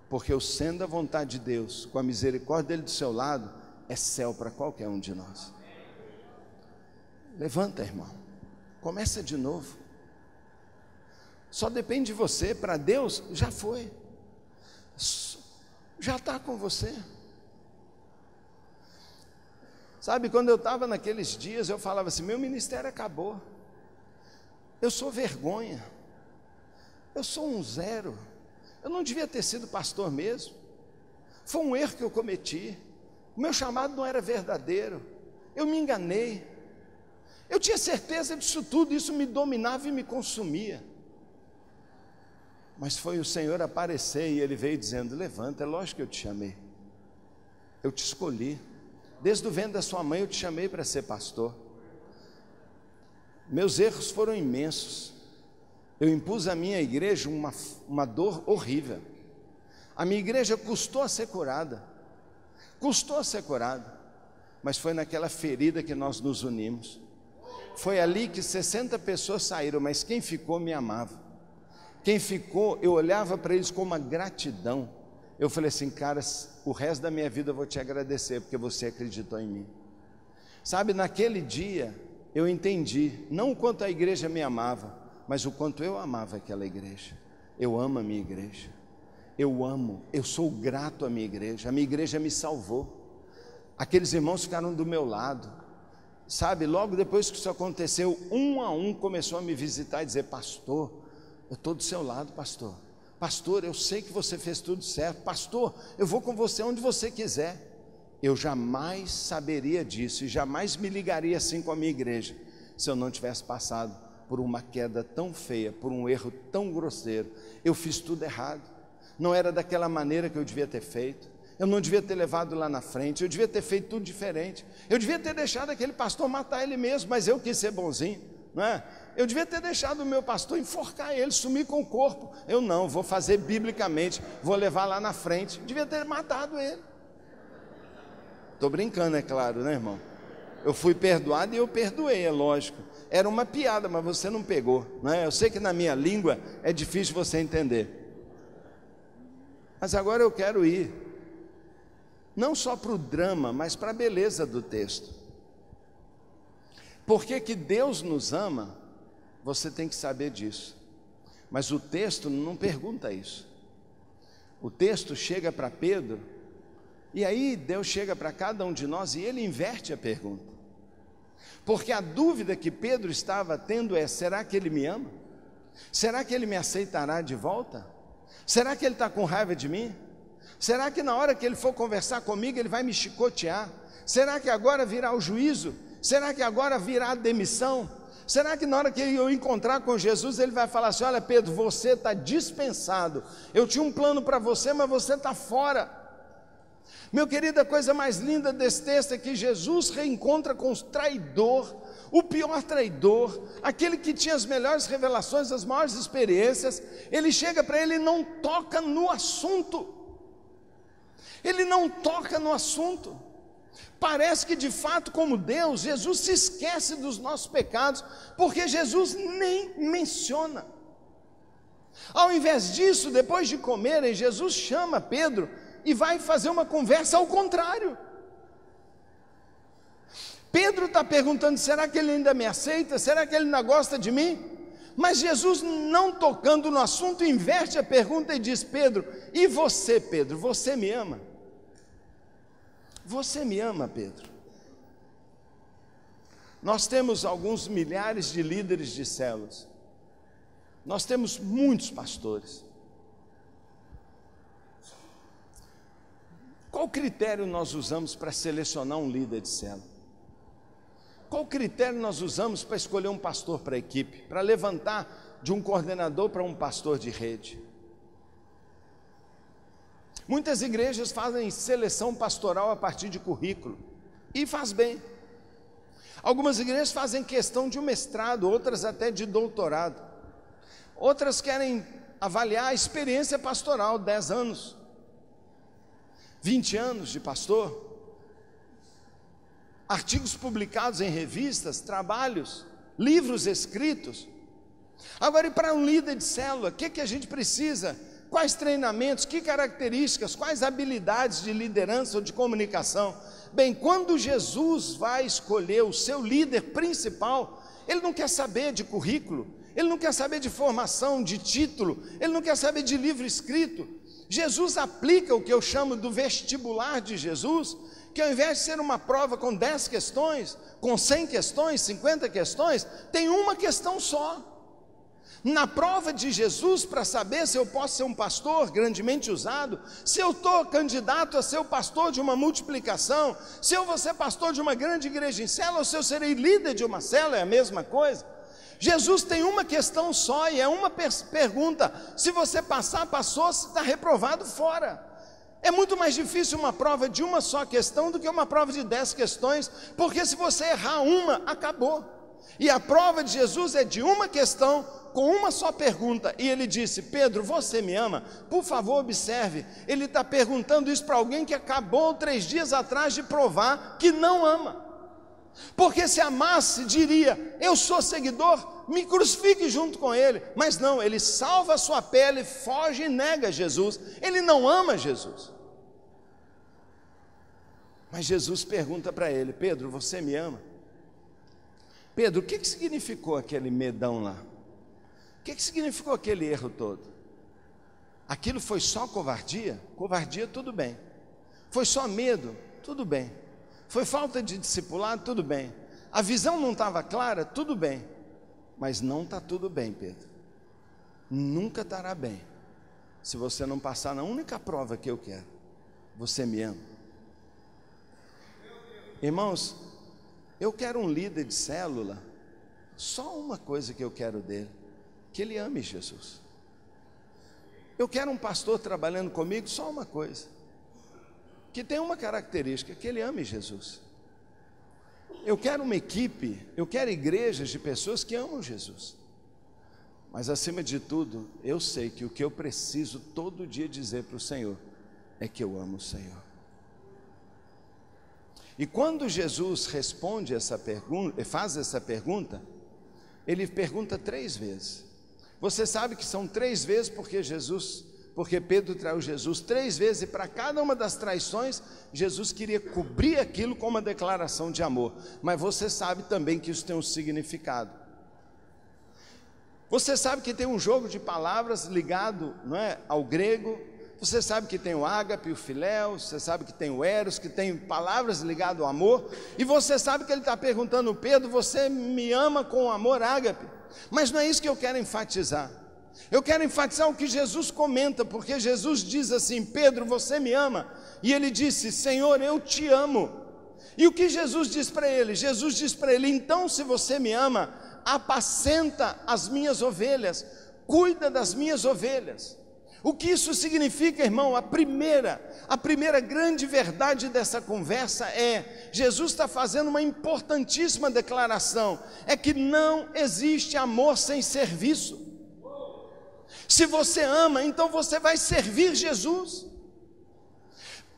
Porque o sendo da vontade de Deus, com a misericórdia dele do seu lado, é céu para qualquer um de nós. Levanta, irmão, começa de novo. Só depende de você. Para Deus já foi, já está com você. Sabe, quando eu estava naqueles dias, eu falava assim: meu ministério acabou, eu sou vergonha, eu sou um zero, eu não devia ter sido pastor mesmo, foi um erro que eu cometi, o meu chamado não era verdadeiro, eu me enganei, eu tinha certeza disso tudo, isso me dominava e me consumia. Mas foi o Senhor aparecer e Ele veio dizendo: levanta, é lógico que eu te chamei, eu te escolhi, desde o ventre da sua mãe eu te chamei para ser pastor. Meus erros foram imensos, eu impus à minha igreja uma dor horrível. A minha igreja custou a ser curada, mas foi naquela ferida que nós nos unimos. Foi ali que 60 pessoas saíram, mas quem ficou me amava. Quem ficou, eu olhava para eles com uma gratidão. Eu falei assim: caras, o resto da minha vida eu vou te agradecer, porque você acreditou em mim. Sabe, naquele dia eu entendi, não o quanto a igreja me amava, mas o quanto eu amava aquela igreja. Eu amo a minha igreja, eu sou grato à minha igreja. A minha igreja me salvou, aqueles irmãos ficaram do meu lado. Sabe, logo depois que isso aconteceu, um a um começou a me visitar e dizer: pastor, eu estou do seu lado, pastor. Pastor, eu sei que você fez tudo certo. Pastor, eu vou com você onde você quiser. Eu jamais saberia disso e jamais me ligaria assim com a minha igreja se eu não tivesse passado por uma queda tão feia, por um erro tão grosseiro. Eu fiz tudo errado, não era daquela maneira que eu devia ter feito. Eu não devia ter levado lá na frente, eu devia ter feito tudo diferente. Eu devia ter deixado aquele pastor matar ele mesmo, mas eu quis ser bonzinho, não é? Eu devia ter deixado o meu pastor enforcar ele, sumir com o corpo. Eu não, vou fazer biblicamente, vou levar lá na frente. Devia ter matado ele. Estou brincando, é claro, né, irmão? Eu fui perdoado e eu perdoei, é lógico. Era uma piada, mas você não pegou, né? Eu sei que na minha língua é difícil você entender. Mas agora eu quero ir, não só para o drama, mas para a beleza do texto. Por que Deus nos ama? Você tem que saber disso. Mas o texto não pergunta isso. O texto chega para Pedro, e aí Deus chega para cada um de nós e Ele inverte a pergunta. Porque a dúvida que Pedro estava tendo é: será que Ele me ama? Será que Ele me aceitará de volta? Será que Ele está com raiva de mim? Será que na hora que Ele for conversar comigo Ele vai me chicotear? Será que agora virá o juízo? Será que agora virá a demissão? Será que na hora que eu encontrar com Jesus Ele vai falar assim: olha Pedro, você está dispensado, eu tinha um plano para você, mas você está fora. Meu querido, a coisa mais linda desse texto é que Jesus reencontra com o traidor, o pior traidor, aquele que tinha as melhores revelações, as maiores experiências. Ele chega para ele e não toca no assunto. Ele não toca no assunto. Parece que de fato, como Deus, Jesus se esquece dos nossos pecados, porque Jesus nem menciona. Ao invés disso, depois de comerem, Jesus chama Pedro e vai fazer uma conversa ao contrário. Pedro está perguntando, será que ele ainda me aceita? Será que ele ainda gosta de mim? Mas Jesus, não tocando no assunto, inverte a pergunta e diz, Pedro, e você, Pedro, você me ama? Você me ama, Pedro? Nós temos alguns milhares de líderes de células. Nós temos muitos pastores. Qual critério nós usamos para selecionar um líder de célula? Qual critério nós usamos para escolher um pastor para a equipe? Para levantar de um coordenador para um pastor de rede? Muitas igrejas fazem seleção pastoral a partir de currículo, e faz bem. Algumas igrejas fazem questão de um mestrado, outras até de doutorado. Outras querem avaliar a experiência pastoral, 10 anos, 20 anos de pastor, artigos publicados em revistas, trabalhos, livros escritos. Agora, e para um líder de célula, o que a gente precisa? Quais treinamentos, que características, quais habilidades de liderança ou de comunicação? Bem, quando Jesus vai escolher o seu líder principal, ele não quer saber de currículo, ele não quer saber de formação, de título, ele não quer saber de livro escrito. Jesus aplica o que eu chamo do vestibular de Jesus, que ao invés de ser uma prova com 10 questões, com 100 questões, 50 questões, tem uma questão só. Na prova de Jesus, para saber se eu posso ser um pastor grandemente usado, se eu estou candidato a ser o pastor de uma multiplicação, se eu vou ser pastor de uma grande igreja em célula, ou se eu serei líder de uma célula, é a mesma coisa. Jesus tem uma questão só e é uma pergunta: se você passar, passou, se está reprovado, fora. É muito mais difícil uma prova de uma só questão do que uma prova de 10 questões, porque se você errar uma, acabou. E a prova de Jesus é de uma questão, com uma só pergunta, e ele disse: Pedro, você me ama? Por favor, observe, ele está perguntando isso para alguém que acabou 3 dias atrás de provar que não ama. Porque se amasse, diria: eu sou seguidor, me crucifique junto com ele. Mas não, ele salva a sua pele, foge e nega Jesus. Ele não ama Jesus. Mas Jesus pergunta para ele: Pedro, você me ama? Pedro, o que significou aquele medão lá? O que significou aquele erro todo? Aquilo foi só covardia? Covardia, tudo bem. Foi só medo? Tudo bem. Foi falta de discipulado? Tudo bem. A visão não estava clara? Tudo bem. Mas não está tudo bem, Pedro. Nunca estará bem se você não passar na única prova que eu quero. Você me ama? Irmãos, eu quero um líder de célula, só uma coisa que eu quero dele: que ele ame Jesus. Eu quero um pastor trabalhando comigo, só uma coisa, que tem uma característica: que ele ame Jesus. Eu quero uma equipe, eu quero igrejas de pessoas que amam Jesus. Mas acima de tudo, eu sei que o que eu preciso todo dia dizer para o Senhor é que eu amo o Senhor. E quando Jesus responde essa pergunta, faz essa pergunta, ele pergunta 3 vezes. Você sabe que são 3 vezes porque Pedro traiu Jesus 3 vezes, e para cada uma das traições, Jesus queria cobrir aquilo com uma declaração de amor. Mas você sabe também que isso tem um significado. Você sabe que tem um jogo de palavras ligado, não é, ao grego. Você sabe que tem o ágape, o filéu, você sabe que tem o eros, que tem palavras ligadas ao amor. E você sabe que ele está perguntando: Pedro, você me ama com amor ágape? Mas não é isso que eu quero enfatizar. Eu quero enfatizar o que Jesus comenta, porque Jesus diz assim: Pedro, você me ama? E ele disse: Senhor, eu te amo. E o que Jesus diz para ele? Jesus diz para ele: então, se você me ama, apacenta as minhas ovelhas, cuida das minhas ovelhas. O que isso significa, irmão? A primeira grande verdade dessa conversa é: Jesus está fazendo uma importantíssima declaração, é que não existe amor sem serviço. Se você ama, então você vai servir Jesus.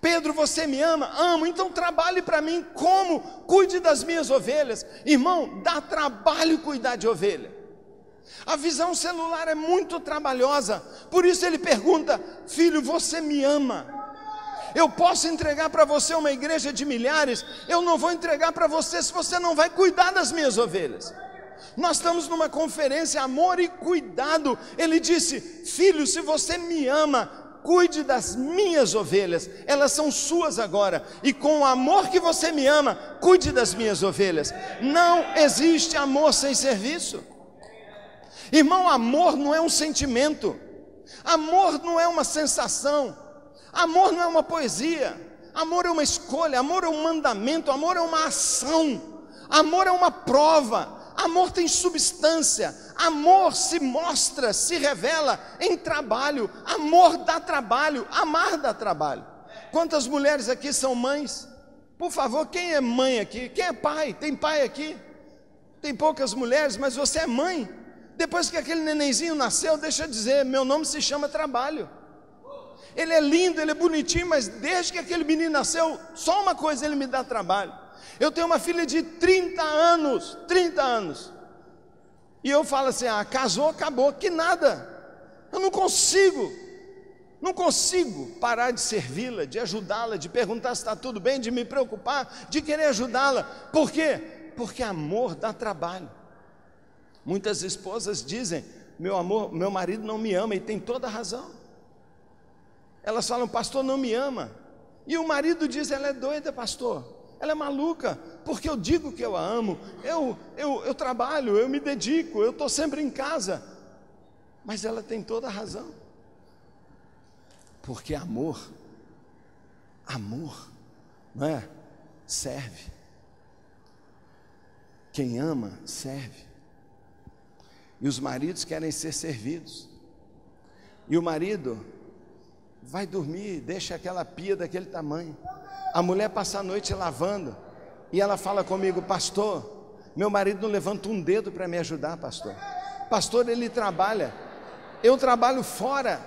Pedro, você me ama? Amo, então trabalhe para mim. Como? Cuide das minhas ovelhas. Irmão, dá trabalho cuidar de ovelha. A visão celular é muito trabalhosa, por isso ele pergunta: filho, você me ama? Eu posso entregar para você uma igreja de milhares, eu não vou entregar para você se você não vai cuidar das minhas ovelhas. Nós estamos numa conferência Amor e Cuidado. Ele disse: filho, se você me ama, cuide das minhas ovelhas, elas são suas agora, e com o amor que você me ama, cuide das minhas ovelhas. Não existe amor sem serviço. Irmão, amor não é um sentimento, amor não é uma sensação, amor não é uma poesia, amor é uma escolha, amor é um mandamento, amor é uma ação, amor é uma prova, amor tem substância, amor se mostra, se revela em trabalho, amor dá trabalho, amar dá trabalho. Quantas mulheres aqui são mães? Por favor, quem é mãe aqui? Quem é pai? Tem pai aqui? Tem poucas mulheres, mas você é mãe. Depois que aquele nenenzinho nasceu, deixa eu dizer, meu nome se chama trabalho. Ele é lindo, ele é bonitinho, mas desde que aquele menino nasceu, só uma coisa, ele me dá trabalho. Eu tenho uma filha de 30 anos, e eu falo assim: casou, acabou, que nada. Eu não consigo parar de servi-la, de ajudá-la, de perguntar se está tudo bem, de me preocupar, de querer ajudá-la. Por quê? Porque amor dá trabalho. Muitas esposas dizem: meu amor, meu marido não me ama, e tem toda a razão. Elas falam: pastor não me ama, e o marido diz: ela é doida, pastor, ela é maluca, porque eu digo que eu a amo, eu trabalho, eu me dedico, eu estou sempre em casa. Mas ela tem toda a razão, porque amor, não é? Serve. Quem ama, serve. E os maridos querem ser servidos. E o marido vai dormir, deixa aquela pia daquele tamanho. A mulher passa a noite lavando, e ela fala comigo: pastor, meu marido não levanta um dedo para me ajudar, pastor. Pastor, ele trabalha, eu trabalho fora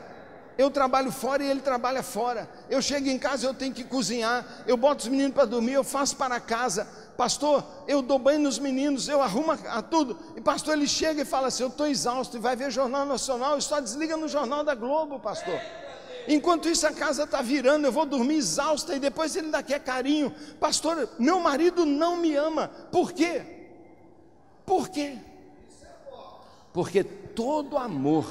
e ele trabalha fora. Eu chego em casa, eu tenho que cozinhar, eu boto os meninos para dormir, eu faço para casa. Pastor, eu dou banho nos meninos, eu arrumo tudo. E pastor, ele chega e fala assim: eu estou exausto, e vai ver Jornal Nacional, e só desliga no Jornal da Globo, pastor. Enquanto isso a casa está virando, eu vou dormir exausta, e depois ele ainda quer carinho. Pastor, meu marido não me ama. Por quê? Por quê? Porque todo amor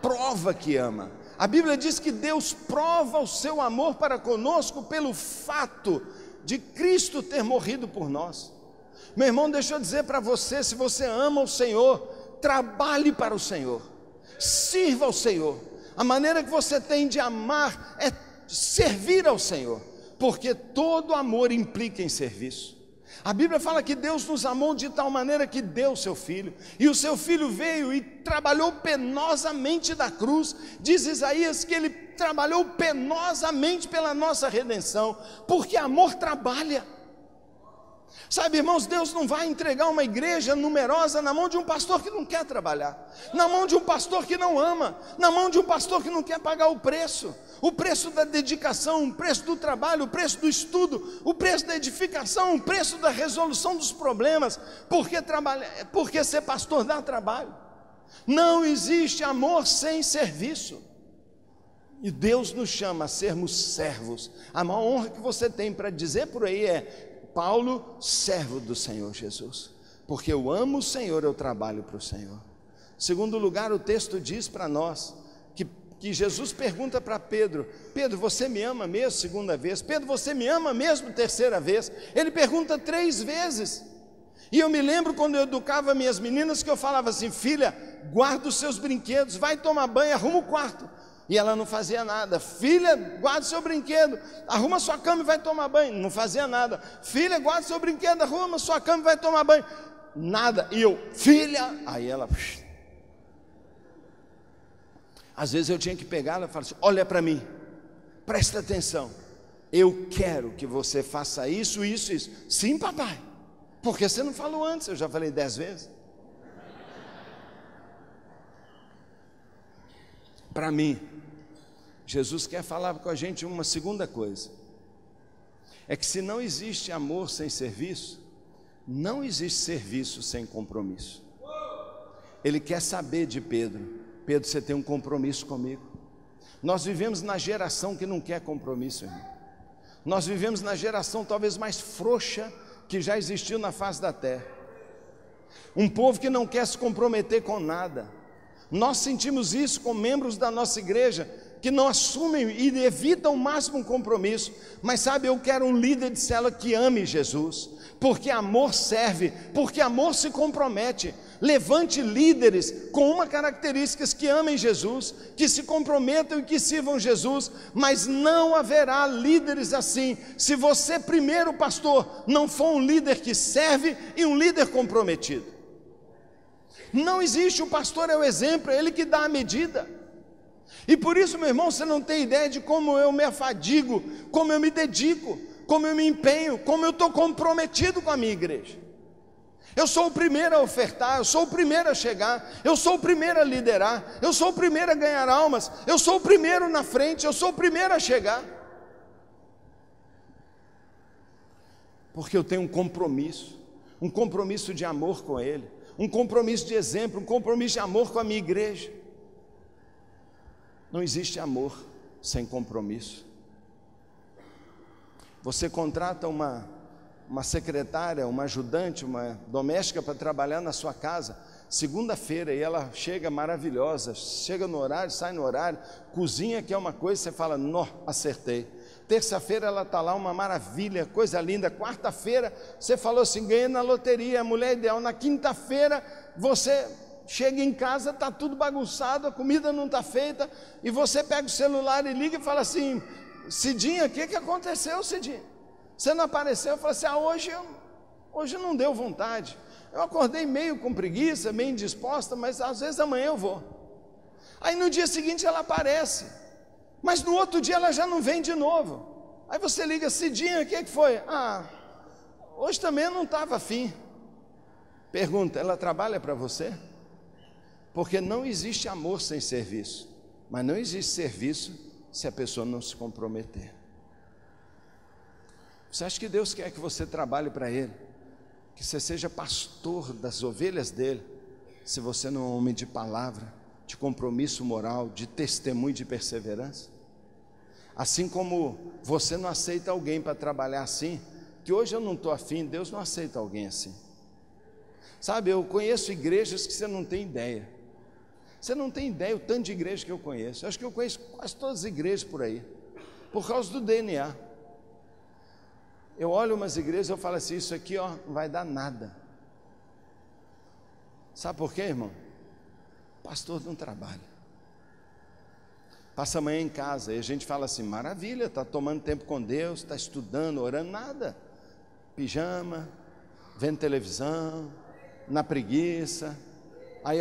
prova que ama. A Bíblia diz que Deus prova o seu amor para conosco pelo fato de Cristo ter morrido por nós. Meu irmão, deixa eu dizer para você: se você ama o Senhor, trabalhe para o Senhor, sirva ao Senhor. A maneira que você tem de amar é servir ao Senhor, porque todo amor implica em serviço. A Bíblia fala que Deus nos amou de tal maneira que deu o seu Filho, e o seu Filho veio e trabalhou penosamente da cruz. Diz Isaías que ele trabalhou penosamente pela nossa redenção, porque amor trabalha. Sabe, irmãos, Deus não vai entregar uma igreja numerosa na mão de um pastor que não quer trabalhar, na mão de um pastor que não ama, na mão de um pastor que não quer pagar o preço da dedicação, o preço do trabalho, o preço do estudo, o preço da edificação, o preço da resolução dos problemas, porque ser pastor dá trabalho. Não existe amor sem serviço, e Deus nos chama a sermos servos. A maior honra que você tem para dizer por aí é: Paulo, servo do Senhor Jesus, porque eu amo o Senhor, eu trabalho para o Senhor. Segundo lugar, o texto diz para nós que Jesus pergunta para Pedro: Pedro, você me ama mesmo? Segunda vez. Pedro, você me ama mesmo? Terceira vez. Ele pergunta 3 vezes. E eu me lembro quando eu educava minhas meninas, que eu falava assim: filha, guarda os seus brinquedos, vai tomar banho, arruma o quarto. E ela não fazia nada. Filha, guarda o seu brinquedo, arruma sua cama e vai tomar banho. Não fazia nada. Filha, guarda o seu brinquedo, arruma sua cama e vai tomar banho. Nada. E eu: filha. Aí ela... Às vezes eu tinha que pegá-la e falar assim: olha para mim, presta atenção, eu quero que você faça isso, isso, isso. Sim, papai. Por que você não falou antes? Eu já falei 10 vezes. Para mim, Jesus quer falar com a gente uma segunda coisa. É que se não existe amor sem serviço, não existe serviço sem compromisso. Ele quer saber de Pedro: Pedro, você tem um compromisso comigo? Nós vivemos na geração que não quer compromisso, irmão. Nós vivemos na geração talvez mais frouxa que já existiu na face da terra. Um povo que não quer se comprometer com nada. Nós sentimos isso com membros da nossa igreja que não assumem e evitam o máximo um compromisso. Mas sabe, eu quero um líder de célula que ame Jesus, porque amor serve, porque amor se compromete. Levante líderes com uma característica: que amem Jesus, que se comprometam e que sirvam Jesus. Mas não haverá líderes assim se você, primeiro pastor, não for um líder que serve e um líder comprometido. Não existe. O pastor é o exemplo, é ele que dá a medida. E por isso, meu irmão, você não tem ideia de como eu me afadigo, como eu me dedico, como eu me empenho, como eu estou comprometido com a minha igreja. Eu sou o primeiro a ofertar, eu sou o primeiro a chegar, eu sou o primeiro a liderar, eu sou o primeiro a ganhar almas, eu sou o primeiro na frente, eu sou o primeiro a chegar. Porque eu tenho um compromisso de amor com Ele, um compromisso de exemplo, um compromisso de amor com a minha igreja. Não existe amor sem compromisso. Você contrata uma secretária, uma ajudante, uma doméstica para trabalhar na sua casa, segunda-feira, e ela chega maravilhosa, chega no horário, sai no horário, cozinha, que é uma coisa, você fala: nó, acertei. Terça-feira ela está lá, uma maravilha, coisa linda. Quarta-feira, você falou assim: ganhei na loteria, a mulher ideal. Na quinta-feira, você chega em casa, está tudo bagunçado, a comida não está feita, e você pega o celular e liga e fala assim: Cidinha, o que aconteceu, Cidinha? Você não apareceu? Eu falei assim: hoje não deu vontade, eu acordei meio com preguiça, meio indisposta, mas às vezes amanhã eu vou. Aí no dia seguinte ela aparece, mas no outro dia ela já não vem de novo. Aí você liga: Cidinha, o que foi? Hoje também eu não estava afim. Pergunta: ela trabalha para você? Porque não existe amor sem serviço, mas não existe serviço se a pessoa não se comprometer. Você acha que Deus quer que você trabalhe para Ele, que você seja pastor das ovelhas dEle, se você não é um homem de palavra, de compromisso moral, de testemunho, de perseverança? Assim como você não aceita alguém para trabalhar assim, que hoje eu não estou afim, Deus não aceita alguém assim. Sabe, eu conheço igrejas que você não tem ideia. Você não tem ideia o tanto de igreja que eu conheço. Eu acho que eu conheço quase todas as igrejas por aí, por causa do DNA. Eu olho umas igrejas e eu falo assim: isso aqui não vai dar nada. Sabe por quê, irmão? O pastor não trabalha. Passa a manhã em casa e a gente fala assim: maravilha, está tomando tempo com Deus, está estudando, orando. Nada. Pijama, vendo televisão, na preguiça. Aí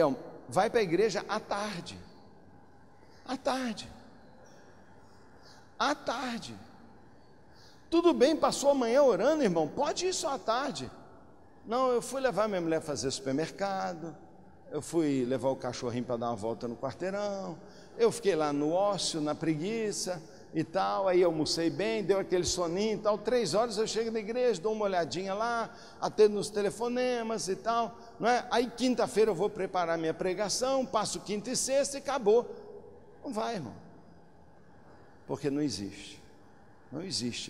vai para a igreja à tarde. À tarde. À tarde. Tudo bem, passou a manhã orando, irmão, pode ir só à tarde. Não, eu fui levar minha mulher a fazer supermercado, eu fui levar o cachorrinho para dar uma volta no quarteirão, eu fiquei lá no ócio, na preguiça e tal, aí eu almocei bem, deu aquele soninho e tal. 3 horas eu chego na igreja, dou uma olhadinha lá, atendo nos telefonemas e tal, não é? Aí quinta-feira eu vou preparar minha pregação, passo quinta e sexta e acabou. Não vai, irmão, porque não existe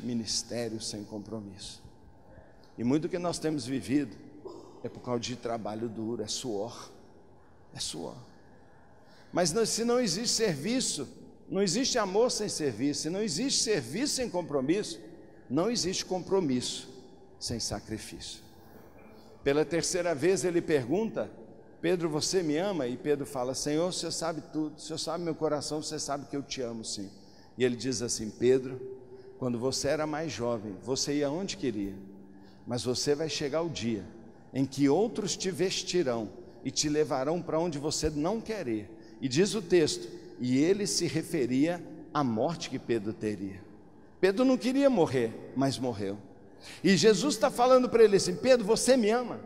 ministério sem compromisso. E muito do que nós temos vivido é por causa de trabalho duro, é suor. Mas se não existe serviço, não existe amor sem serviço. Se não existe serviço sem compromisso, não existe compromisso sem sacrifício. Pela terceira vez ele pergunta: Pedro, você me ama? E Pedro fala: Senhor, o Senhor sabe tudo, o Senhor sabe meu coração, você sabe que eu te amo, sim. E ele diz assim: Pedro, quando você era mais jovem, você ia onde queria, mas você vai chegar o dia em que outros te vestirão e te levarão para onde você não quer ir. E diz o texto: E ele se referia à morte que Pedro teria. Pedro não queria morrer, mas morreu. E Jesus está falando para ele assim: Pedro, você me ama?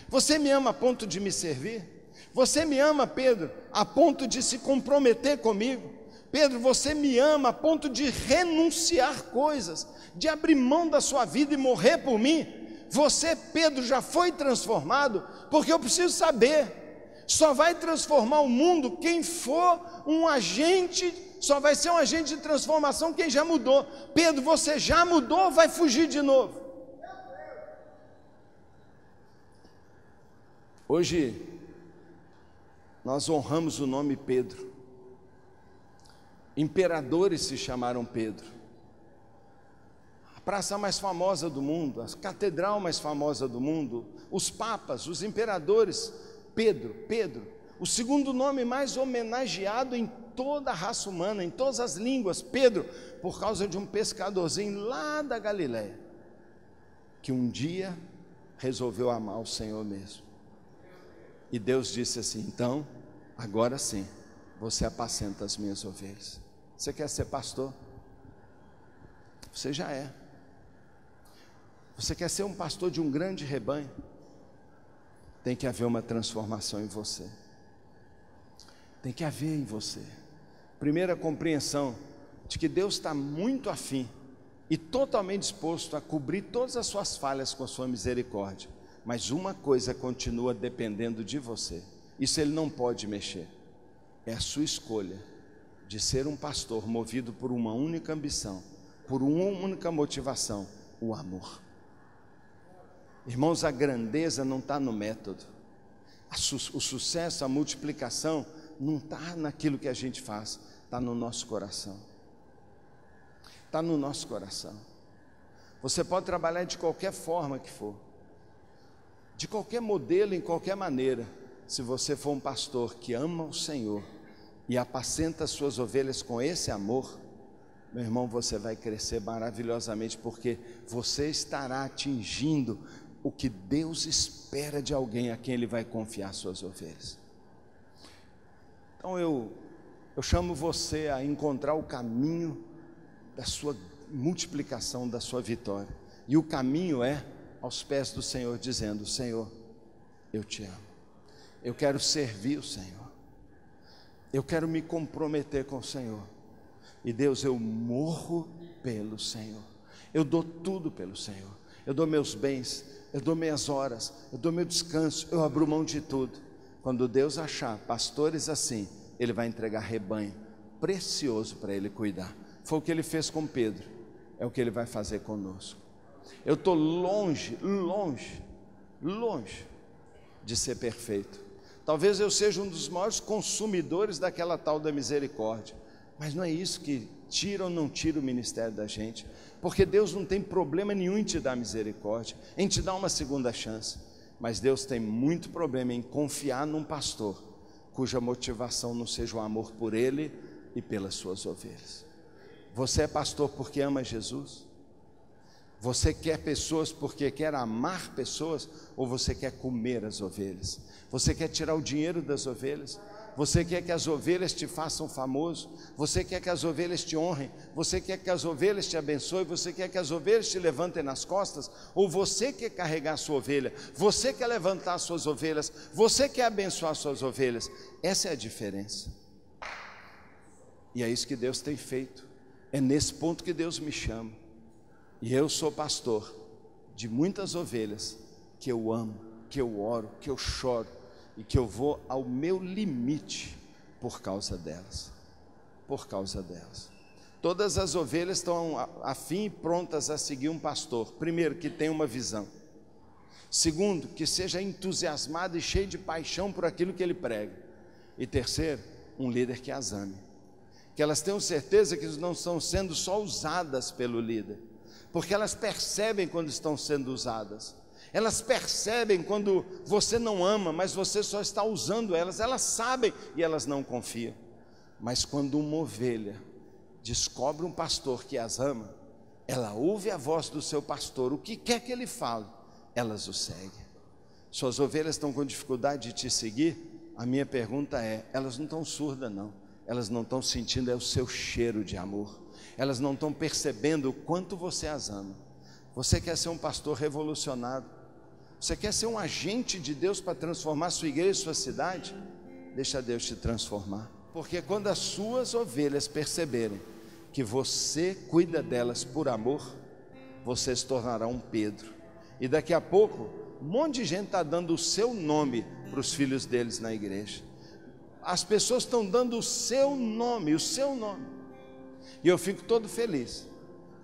Você me ama a ponto de me servir? Você me ama, Pedro, a ponto de se comprometer comigo? Pedro, você me ama a ponto de renunciar coisas, de abrir mão da sua vida e morrer por mim? Você, Pedro, já foi transformado? Porque eu preciso saber, só vai transformar o mundo quem for um agente, só vai ser um agente de transformação quem já mudou. Pedro, você já mudou ou vai fugir de novo? Hoje, nós honramos o nome Pedro. Imperadores se chamaram Pedro. A praça mais famosa do mundo, a catedral mais famosa do mundo, os papas, os imperadores, Pedro, o segundo nome mais homenageado em toda a raça humana, em todas as línguas, Pedro, por causa de um pescadorzinho lá da Galileia, que um dia resolveu amar o Senhor mesmo. E Deus disse assim: então, agora sim, você apacenta as minhas ovelhas. Você quer ser pastor? Você já é. Você quer ser um pastor de um grande rebanho? Tem que haver uma transformação em você. Tem que haver em você. Primeira compreensão de que Deus está muito afim e totalmente disposto a cobrir todas as suas falhas com a sua misericórdia. Mas uma coisa continua dependendo de você. Isso Ele não pode mexer. É a sua escolha de ser um pastor movido por uma única ambição, por uma única motivação: o amor. Irmãos, a grandeza não está no método. O sucesso, a multiplicação não está naquilo que a gente faz, está no nosso coração. Está no nosso coração. Você pode trabalhar de qualquer forma que for, de qualquer modelo, em qualquer maneira. Se você for um pastor que ama o Senhor e apacenta as suas ovelhas com esse amor, meu irmão, você vai crescer maravilhosamente, porque você estará atingindo o que Deus espera de alguém a quem Ele vai confiar suas ovelhas. Então eu chamo você a encontrar o caminho da sua multiplicação, da sua vitória. E o caminho é aos pés do Senhor, dizendo: Senhor, eu te amo, eu quero servir o Senhor, eu quero me comprometer com o Senhor. E Deus, eu morro pelo Senhor, eu dou tudo pelo Senhor, eu dou meus bens, eu dou minhas horas, eu dou meu descanso, eu abro mão de tudo. Quando Deus achar pastores assim, Ele vai entregar rebanho precioso para Ele cuidar. Foi o que Ele fez com Pedro, é o que Ele vai fazer conosco. Eu estou longe de ser perfeito. Talvez eu seja um dos maiores consumidores daquela tal da misericórdia, mas não é isso que tira ou não tira o ministério da gente, porque Deus não tem problema nenhum em te dar misericórdia, em te dar uma segunda chance, mas Deus tem muito problema em confiar num pastor cuja motivação não seja o amor por ele e pelas suas ovelhas. Você é pastor porque ama Jesus? Você quer pessoas porque quer amar pessoas, ou você quer comer as ovelhas? Você quer tirar o dinheiro das ovelhas? Você quer que as ovelhas te façam famoso? Você quer que as ovelhas te honrem? Você quer que as ovelhas te abençoem? Você quer que as ovelhas te levantem nas costas? Ou você quer carregar a sua ovelha? Você quer levantar as suas ovelhas? Você quer abençoar as suas ovelhas? Essa é a diferença. E é isso que Deus tem feito. É nesse ponto que Deus me chama. E eu sou pastor de muitas ovelhas que eu amo, que eu oro, que eu choro e que eu vou ao meu limite por causa delas. Por causa delas. Todas as ovelhas estão afim e prontas a seguir um pastor. Primeiro, que tenha uma visão. Segundo, que seja entusiasmado e cheio de paixão por aquilo que ele prega. E terceiro, um líder que as ame. Que elas tenham certeza que não estão sendo só usadas pelo líder, porque elas percebem quando estão sendo usadas. Elas percebem quando você não ama, mas você só está usando elas. Elas sabem e elas não confiam. Mas quando uma ovelha descobre um pastor que as ama, ela ouve a voz do seu pastor, o que quer que ele fale, elas o seguem. Suas ovelhas estão com dificuldade de te seguir? A minha pergunta é: elas não estão surdas não, elas não estão sentindo o seu cheiro de amor, elas não estão percebendo o quanto você as ama. Você quer ser um pastor revolucionado? Você quer ser um agente de Deus para transformar sua igreja e sua cidade? Deixa Deus te transformar. Porque quando as suas ovelhas perceberem que você cuida delas por amor, você se tornará um Pedro. E daqui a pouco, um monte de gente está dando o seu nome para os filhos deles na igreja. As pessoas estão dando o seu nome, o seu nome. E eu fico todo feliz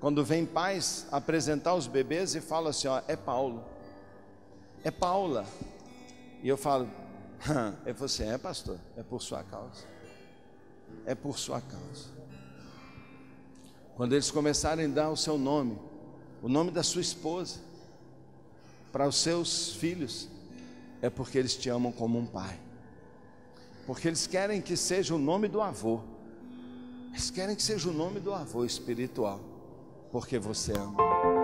quando vem pais apresentar os bebês e falam assim, ó, é Paulo, é Paula. E eu falo, é você, é pastor, é por sua causa, é por sua causa. Quando eles começarem a dar o seu nome, o nome da sua esposa, para os seus filhos, é porque eles te amam como um pai, porque eles querem que seja o nome do avô, eles querem que seja o nome do avô espiritual, porque você ama.